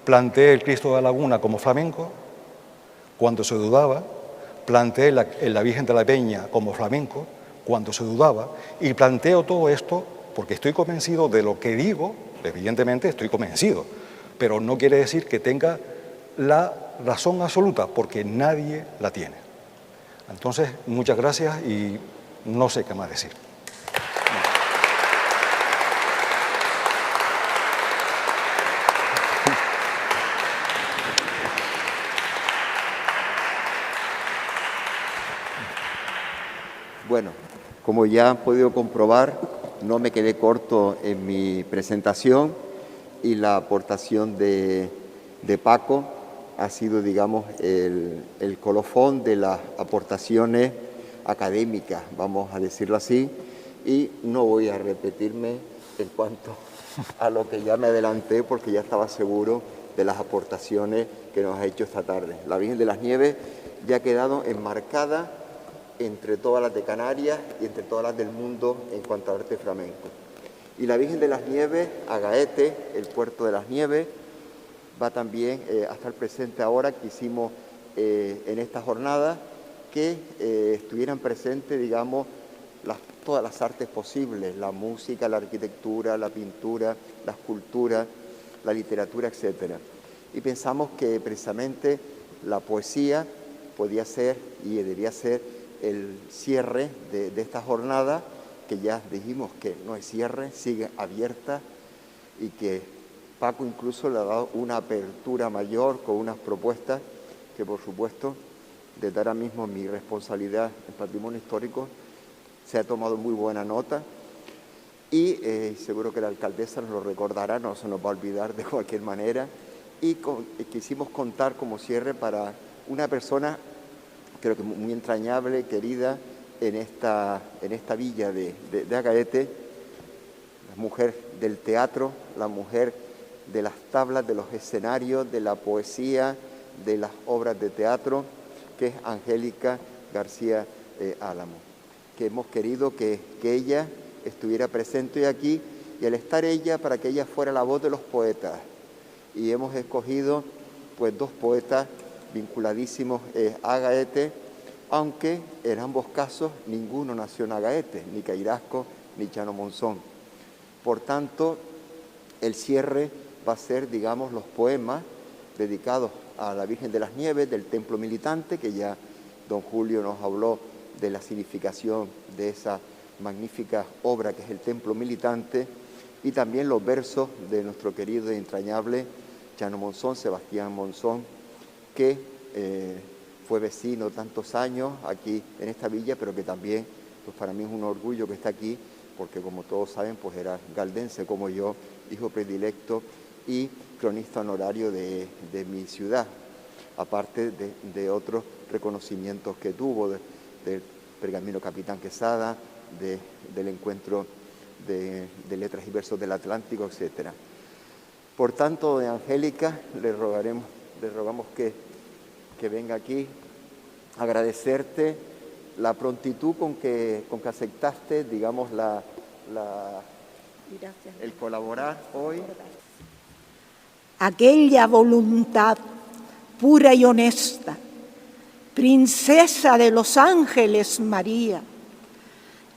Planteé el Cristo de la Laguna como flamenco, cuando se dudaba, planteé la Virgen de la Peña como flamenco, cuando se dudaba, y planteo todo esto porque estoy convencido de lo que digo, evidentemente estoy convencido, pero no quiere decir que tenga la razón absoluta, porque nadie la tiene. Entonces, muchas gracias y no sé qué más decir. Bueno, como ya han podido comprobar, no me quedé corto en mi presentación y la aportación de Paco ha sido, digamos, el colofón de las aportaciones académicas, vamos a decirlo así, y no voy a repetirme en cuanto a lo que ya me adelanté porque ya estaba seguro de las aportaciones que nos ha hecho esta tarde. La Virgen de las Nieves ya ha quedado enmarcada entre todas las de Canarias y entre todas las del mundo en cuanto a arte flamenco. Y la Virgen de las Nieves, Agaete, el puerto de las Nieves, va también a estar presente ahora. Quisimos en esta jornada que estuvieran presentes, digamos, todas las artes posibles, la música, la arquitectura, la pintura, la escultura, la literatura, etc. Y pensamos que precisamente la poesía podía ser y debería ser el cierre de esta jornada, que ya dijimos que no es cierre, sigue abierta, y que Paco incluso le ha dado una apertura mayor con unas propuestas que, por supuesto, desde ahora mismo mi responsabilidad en patrimonio histórico se ha tomado muy buena nota, y seguro que la alcaldesa nos lo recordará, no se nos va a olvidar de cualquier manera, y quisimos contar como cierre para una persona creo que muy entrañable, querida en esta villa de Agaete, la mujer del teatro, la mujer de las tablas, de los escenarios, de la poesía, de las obras de teatro, que es Angélica García Álamo, que hemos querido que ella estuviera presente hoy aquí, y al estar ella, para que ella fuera la voz de los poetas. Y hemos escogido pues dos poetas vinculadísimos a Agaete, aunque en ambos casos ninguno nació en Agaete, ni Cairasco ni Chano Monzón. Por tanto, el cierre va a ser, digamos, los poemas dedicados a la Virgen de las Nieves del Templo Militante, que ya don Julio nos habló de la significación de esa magnífica obra que es el Templo Militante, y también los versos de nuestro querido y entrañable Chano Monzón, Sebastián Monzón, que fue vecino tantos años aquí en esta villa, pero que también, pues para mí es un orgullo que está aquí, porque como todos saben, pues era galdense como yo, hijo predilecto y cronista honorario de mi ciudad, aparte de otros reconocimientos que tuvo, del Pergamino Capitán Quesada, del encuentro de letras y versos del Atlántico, etc. Por tanto, de Angélica, le rogamos que venga aquí, agradecerte la prontitud con que aceptaste, digamos, el colaborar hoy. Aquella voluntad pura y honesta, princesa de los ángeles María,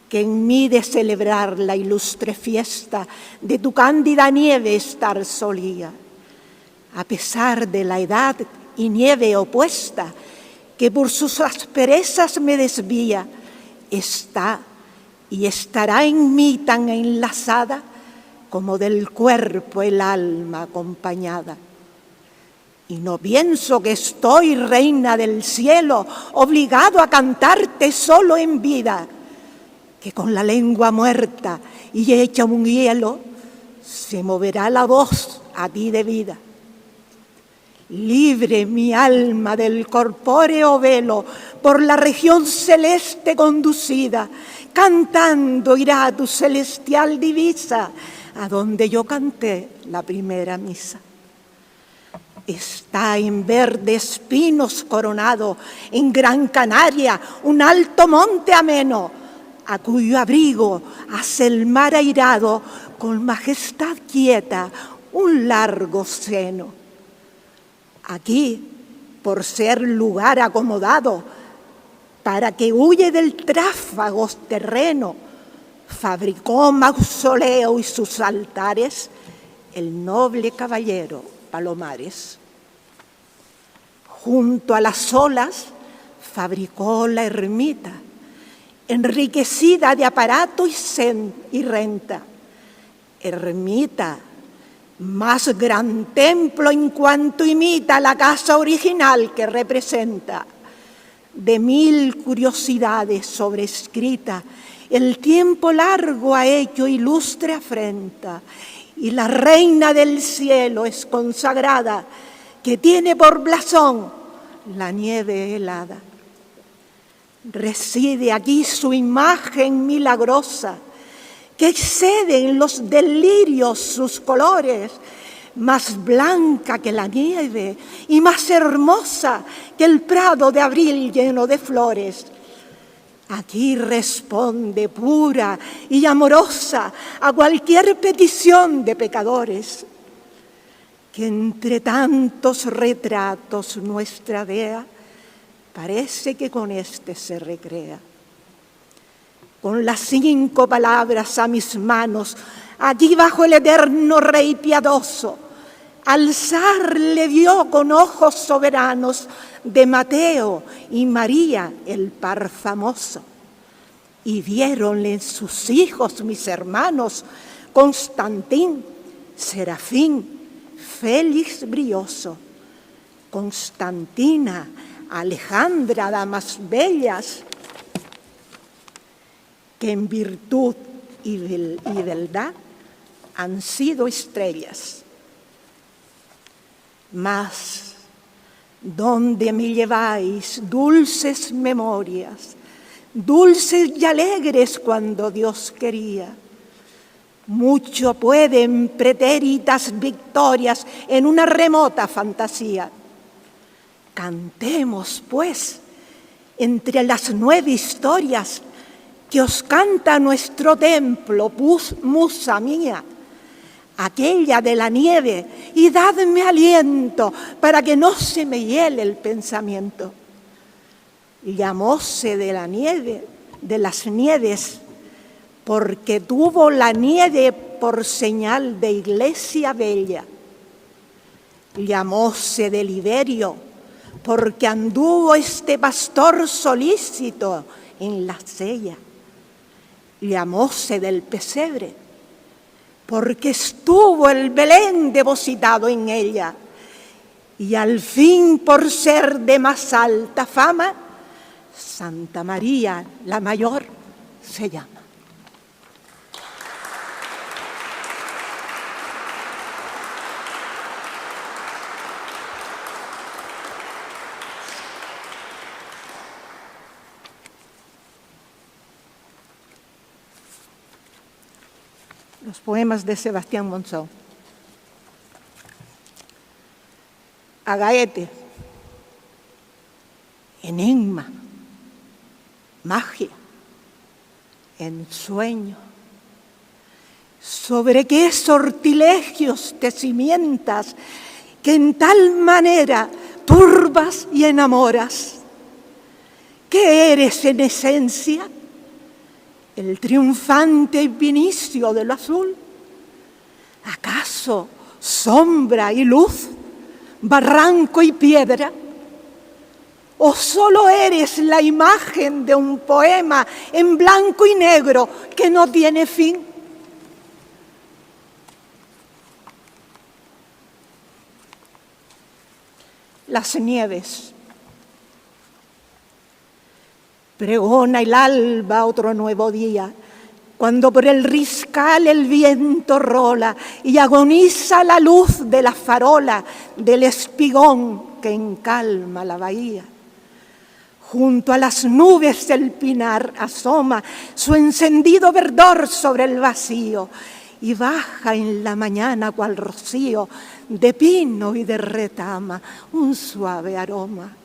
que en mí de celebrar la ilustre fiesta de tu cándida nieve estar solía, a pesar de la edad y nieve opuesta, que por sus asperezas me desvía, está y estará en mí tan enlazada como del cuerpo el alma acompañada. Y no pienso que estoy, reina del cielo, obligado a cantarte solo en vida, que con la lengua muerta y hecha un hielo, se moverá la voz a ti de vida. Libre mi alma del corpóreo velo, por la región celeste conducida, cantando irá tu celestial divisa, a donde yo canté la primera misa. Está en verdes pinos coronado, en Gran Canaria, un alto monte ameno, a cuyo abrigo hace el mar airado, con majestad quieta, un largo seno. Aquí, por ser lugar acomodado, para que huye del tráfago terreno, fabricó mausoleo y sus altares el noble caballero Palomares. Junto a las olas fabricó la ermita, enriquecida de aparato y renta. Ermita, más gran templo en cuanto imita la casa original que representa. de 1000 curiosidades sobrescrita, el tiempo largo ha hecho ilustre afrenta, y la reina del cielo es consagrada, que tiene por blasón la nieve helada. Reside aquí su imagen milagrosa, que excede en los delirios sus colores, más blanca que la nieve y más hermosa que el prado de abril lleno de flores. Aquí responde pura y amorosa a cualquier petición de pecadores. Que entre tantos retratos nuestra dea parece que con este se recrea. Con las 5 palabras a mis manos, allí bajo el eterno Rey piadoso, alzarle vio con ojos soberanos de Mateo y María el par famoso. Y viéronle sus hijos, mis hermanos, Constantín, Serafín, Félix brioso, Constantina, Alejandra, damas bellas, que en virtud y beldad han sido estrellas. Mas, ¿dónde me lleváis, dulces memorias, dulces y alegres cuando Dios quería? Mucho pueden pretéritas victorias en una remota fantasía. Cantemos, pues, entre las 9 historias que os canta nuestro templo, musa mía, aquella de la nieve, y dadme aliento para que no se me hiele el pensamiento. Llamóse de la nieve, de las nieves, porque tuvo la nieve por señal de iglesia bella. Llamóse de Liberio, porque anduvo este pastor solícito en la sella. Llamóse del pesebre, porque estuvo el Belén depositado en ella. Y al fin, por ser de más alta fama, Santa María la Mayor se llama. Los poemas de Sebastián Monzó. Agaete, enigma, magia, ensueño. ¿Sobre qué sortilegios te cimientas que en tal manera turbas y enamoras? ¿Qué eres en esencia? ¿El triunfante Vinicio de lo azul? ¿Acaso sombra y luz, barranco y piedra? ¿O solo eres la imagen de un poema en blanco y negro que no tiene fin? Las nieves. Pregona el alba otro nuevo día, cuando por el riscal el viento rola y agoniza la luz de la farola del espigón que encalma la bahía. Junto a las nubes el pinar asoma su encendido verdor sobre el vacío y baja en la mañana cual rocío de pino y de retama un suave aroma.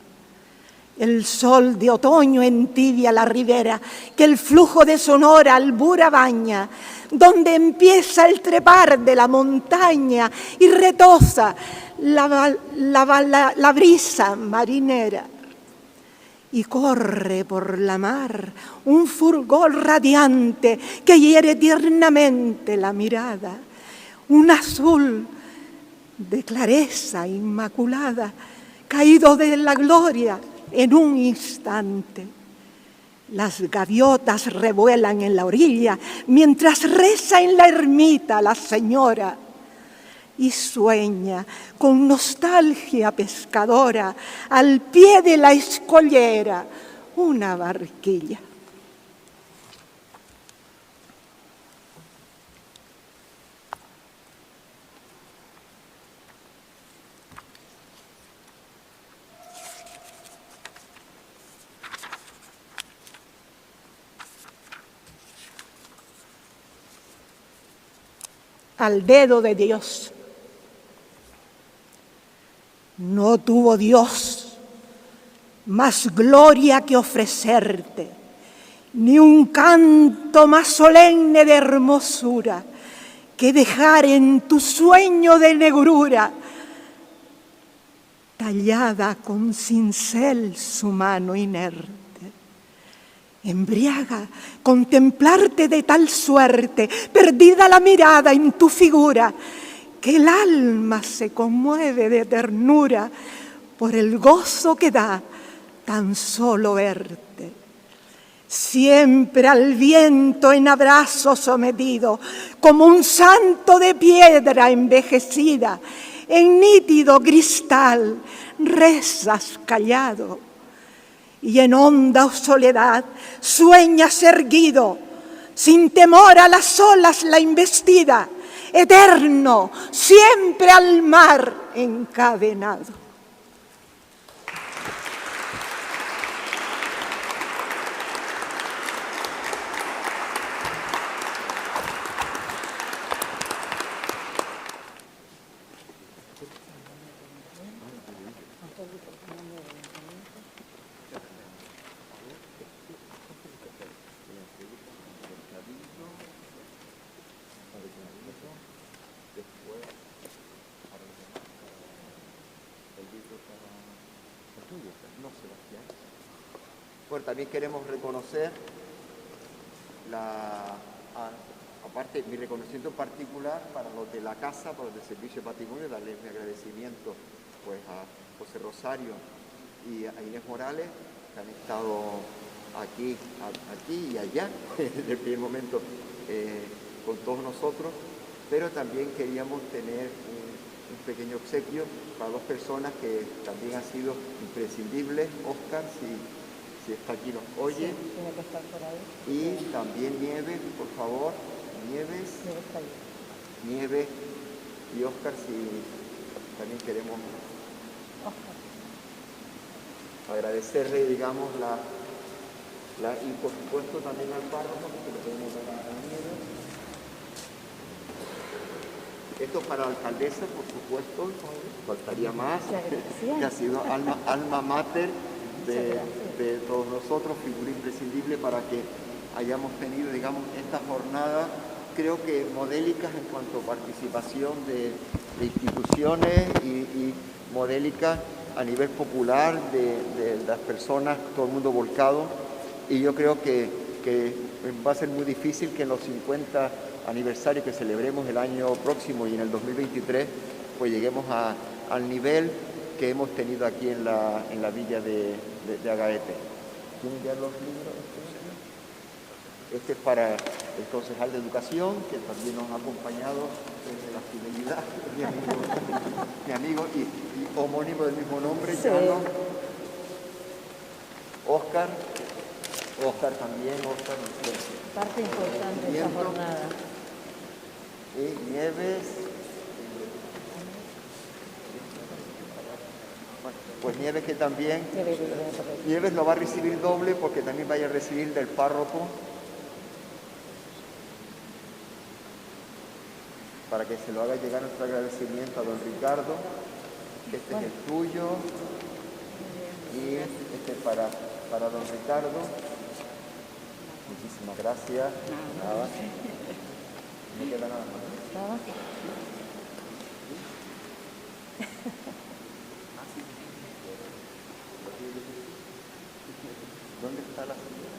El sol de otoño entibia la ribera que el flujo de sonora albura baña, donde empieza el trepar de la montaña y retoza la brisa marinera. Y corre por la mar un fulgor radiante que hiere tiernamente la mirada, un azul de clareza inmaculada, caído de la gloria en un instante. Las gaviotas revuelan en la orilla, mientras reza en la ermita la señora. y sueña con nostalgia pescadora al pie de la escollera una barquilla. Al dedo de Dios. No tuvo Dios más gloria que ofrecerte, ni un canto más solemne de hermosura que dejar en tu sueño de negrura, tallada con cincel su mano inerte. Embriaga contemplarte de tal suerte, perdida la mirada en tu figura, que el alma se conmueve de ternura por el gozo que da tan solo verte. Siempre al viento en abrazo sometido, como un santo de piedra envejecida, en nítido cristal rezas callado. Y en honda soledad sueñas erguido, sin temor a las olas la investida, eterno, siempre al mar encadenado. Bueno, también queremos reconocer, aparte mi reconocimiento en particular para los de la casa, para los del Servicio de Patrimonio, darles mi agradecimiento pues, a José Rosario y a Inés Morales, que han estado aquí y allá, desde el primer momento con todos nosotros, pero también queríamos tener un pequeño obsequio para dos personas que también han sido imprescindibles. Óscar, si está aquí nos oye. Sí, tiene que estar por ahí. Y también Nieves, por favor. Nieves y Óscar, si también queremos agradecerle, digamos, y por supuesto también al párroco, que le podemos dar a Nieves. Esto para la alcaldesa, por supuesto, faltaría más, que ha sido alma mater de todos nosotros, figura imprescindible para que hayamos tenido, digamos, esta jornada, creo que modélicas en cuanto a participación de instituciones y modélicas a nivel popular de las personas, todo el mundo volcado, y yo creo que va a ser muy difícil que en los 50 aniversario que celebremos el año próximo y en el 2023, pues lleguemos al nivel que hemos tenido aquí en la villa de Agaete. ¿Tienen ya los libros? Este es para el concejal de Educación, que también nos ha acompañado desde la fidelidad, mi amigo y homónimo del mismo nombre, sí. Llano. Óscar también, parte importante de esta jornada. Y Nieves, pues Nieves que también, Nieves lo va a recibir doble porque también vaya a recibir del párroco, para que se lo haga llegar nuestro agradecimiento a don Ricardo. Este es el tuyo y este es para don Ricardo. Muchísimas gracias. Nada. No queda nada más. ¿Nada? ¿Dónde está la señora?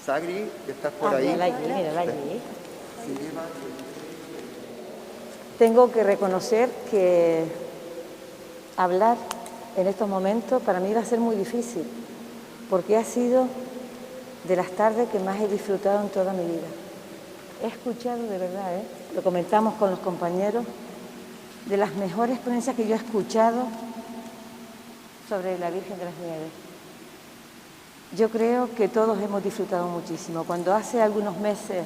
Sagri, ¿estás por ahí? Mírala allí. Tengo que reconocer que hablar en estos momentos para mí va a ser muy difícil, porque ha sido de las tardes que más he disfrutado en toda mi vida. He escuchado de verdad, lo comentamos con los compañeros, de las mejores ponencias que yo he escuchado sobre la Virgen de las Nieves. Yo creo que todos hemos disfrutado muchísimo. Cuando hace algunos meses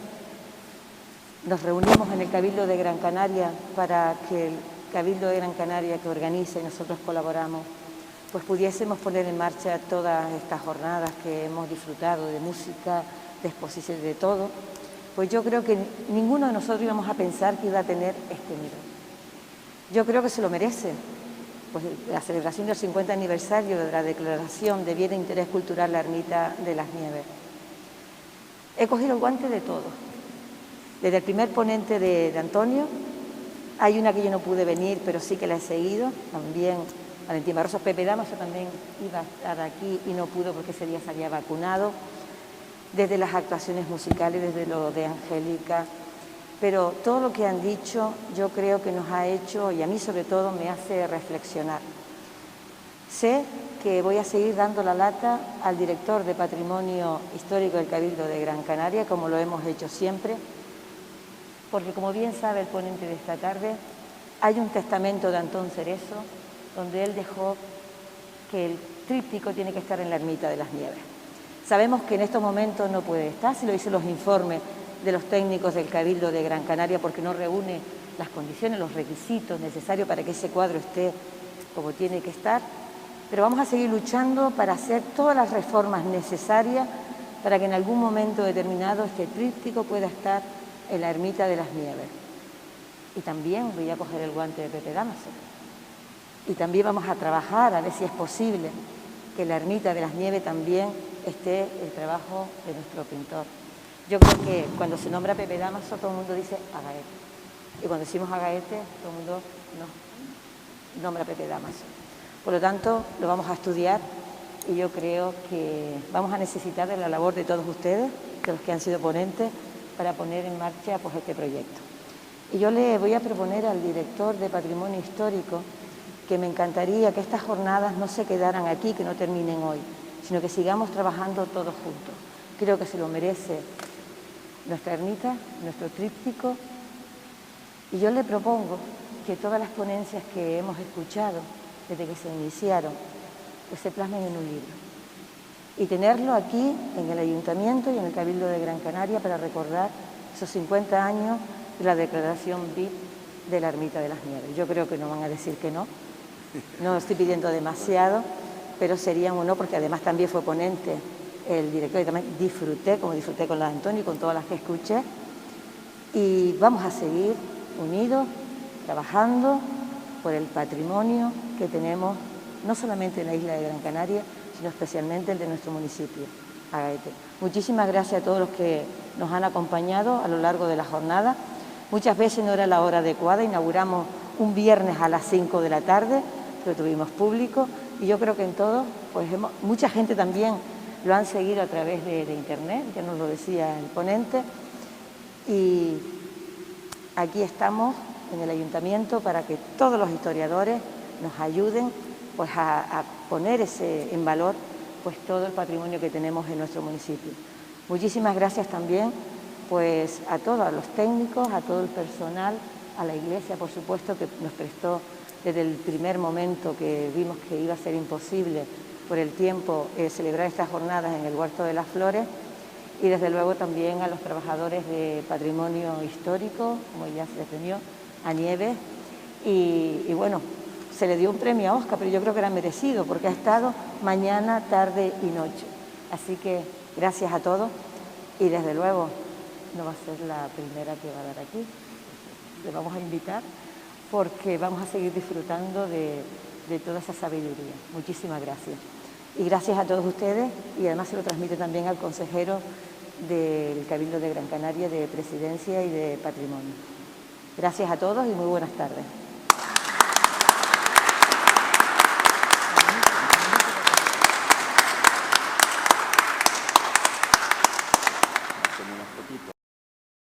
nos reunimos en el Cabildo de Gran Canaria para que el Cabildo de Gran Canaria que organiza y nosotros colaboramos, pues pudiésemos poner en marcha todas estas jornadas que hemos disfrutado de música, de exposición, de todo, pues yo creo que ninguno de nosotros íbamos a pensar que iba a tener este nivel. Yo creo que se lo merece. Pues la celebración del 50 aniversario de la declaración de Bien de Interés Cultural la Ermita de las Nieves. He cogido el guante de todos. Desde el primer ponente de Antonio, hay una que yo no pude venir, pero sí que la he seguido, también Valentín Barroso. Pepe Damaso también iba a estar aquí y no pudo porque ese día se había vacunado. Desde las actuaciones musicales, desde lo de Angélica, pero todo lo que han dicho yo creo que nos ha hecho, y a mí sobre todo me hace reflexionar. Sé que voy a seguir dando la lata al director de Patrimonio Histórico del Cabildo de Gran Canaria, como lo hemos hecho siempre, porque como bien sabe el ponente de esta tarde, hay un testamento de Antón Cerezo donde él dejó que el tríptico tiene que estar en la Ermita de las Nieves. Sabemos que en estos momentos no puede estar, si lo dicen los informes de los técnicos del Cabildo de Gran Canaria, porque no reúne las condiciones, los requisitos necesarios para que ese cuadro esté como tiene que estar, pero vamos a seguir luchando para hacer todas las reformas necesarias para que en algún momento determinado este tríptico pueda estar en la Ermita de las Nieves. Y también voy a coger el guante de Pepe Damaso. Y también vamos a trabajar a ver si es posible que en la Ermita de las Nieves también esté el trabajo de nuestro pintor. Yo creo que cuando se nombra Pepe Damaso todo el mundo dice Agaete. Y cuando decimos Agaete todo el mundo nombra Pepe Damaso. Por lo tanto, lo vamos a estudiar y yo creo que vamos a necesitar de la labor de todos ustedes, de los que han sido ponentes, para poner en marcha pues, este proyecto. Y yo le voy a proponer al director de Patrimonio Histórico que me encantaría que estas jornadas no se quedaran aquí, que no terminen hoy, sino que sigamos trabajando todos juntos. Creo que se lo merece nuestra ermita, nuestro tríptico, y yo le propongo que todas las ponencias que hemos escuchado desde que se iniciaron, pues se plasmen en un libro. Y tenerlo aquí, en el Ayuntamiento y en el Cabildo de Gran Canaria, para recordar esos 50 años de la declaración VIP de la Ermita de las Nieves. Yo creo que no van a decir que no. No estoy pidiendo demasiado, pero sería un honor, porque además también fue ponente el director y también disfruté, como disfruté con la de Antonio y con todas las que escuché. Y vamos a seguir unidos, trabajando por el patrimonio que tenemos, no solamente en la isla de Gran Canaria, sino especialmente el de nuestro municipio, Agaete. Muchísimas gracias a todos los que nos han acompañado a lo largo de la jornada. Muchas veces no era la hora adecuada, inauguramos un viernes a las 5 de la tarde, pero tuvimos público y yo creo que en todo, pues mucha gente también lo han seguido a través de internet, ya nos lo decía el ponente, y aquí estamos en el Ayuntamiento para que todos los historiadores nos ayuden pues, a poner en valor pues, todo el patrimonio que tenemos en nuestro municipio. Muchísimas gracias también pues, a todos los técnicos, a todo el personal, a la Iglesia, por supuesto, que nos prestó desde el primer momento que vimos que iba a ser imposible por el tiempo celebrar estas jornadas en el Huerto de las Flores, y desde luego también a los trabajadores de Patrimonio Histórico, como ya se les premió, a Nieves, y bueno, se le dio un premio a Oscar, pero yo creo que era merecido porque ha estado mañana, tarde y noche. Así que gracias a todos y desde luego no va a ser la primera que va a dar aquí. Le vamos a invitar porque vamos a seguir disfrutando de toda esa sabiduría. Muchísimas gracias. Y gracias a todos ustedes y además se lo transmite también al consejero del Cabildo de Gran Canaria de Presidencia y de Patrimonio. Gracias a todos y muy buenas tardes.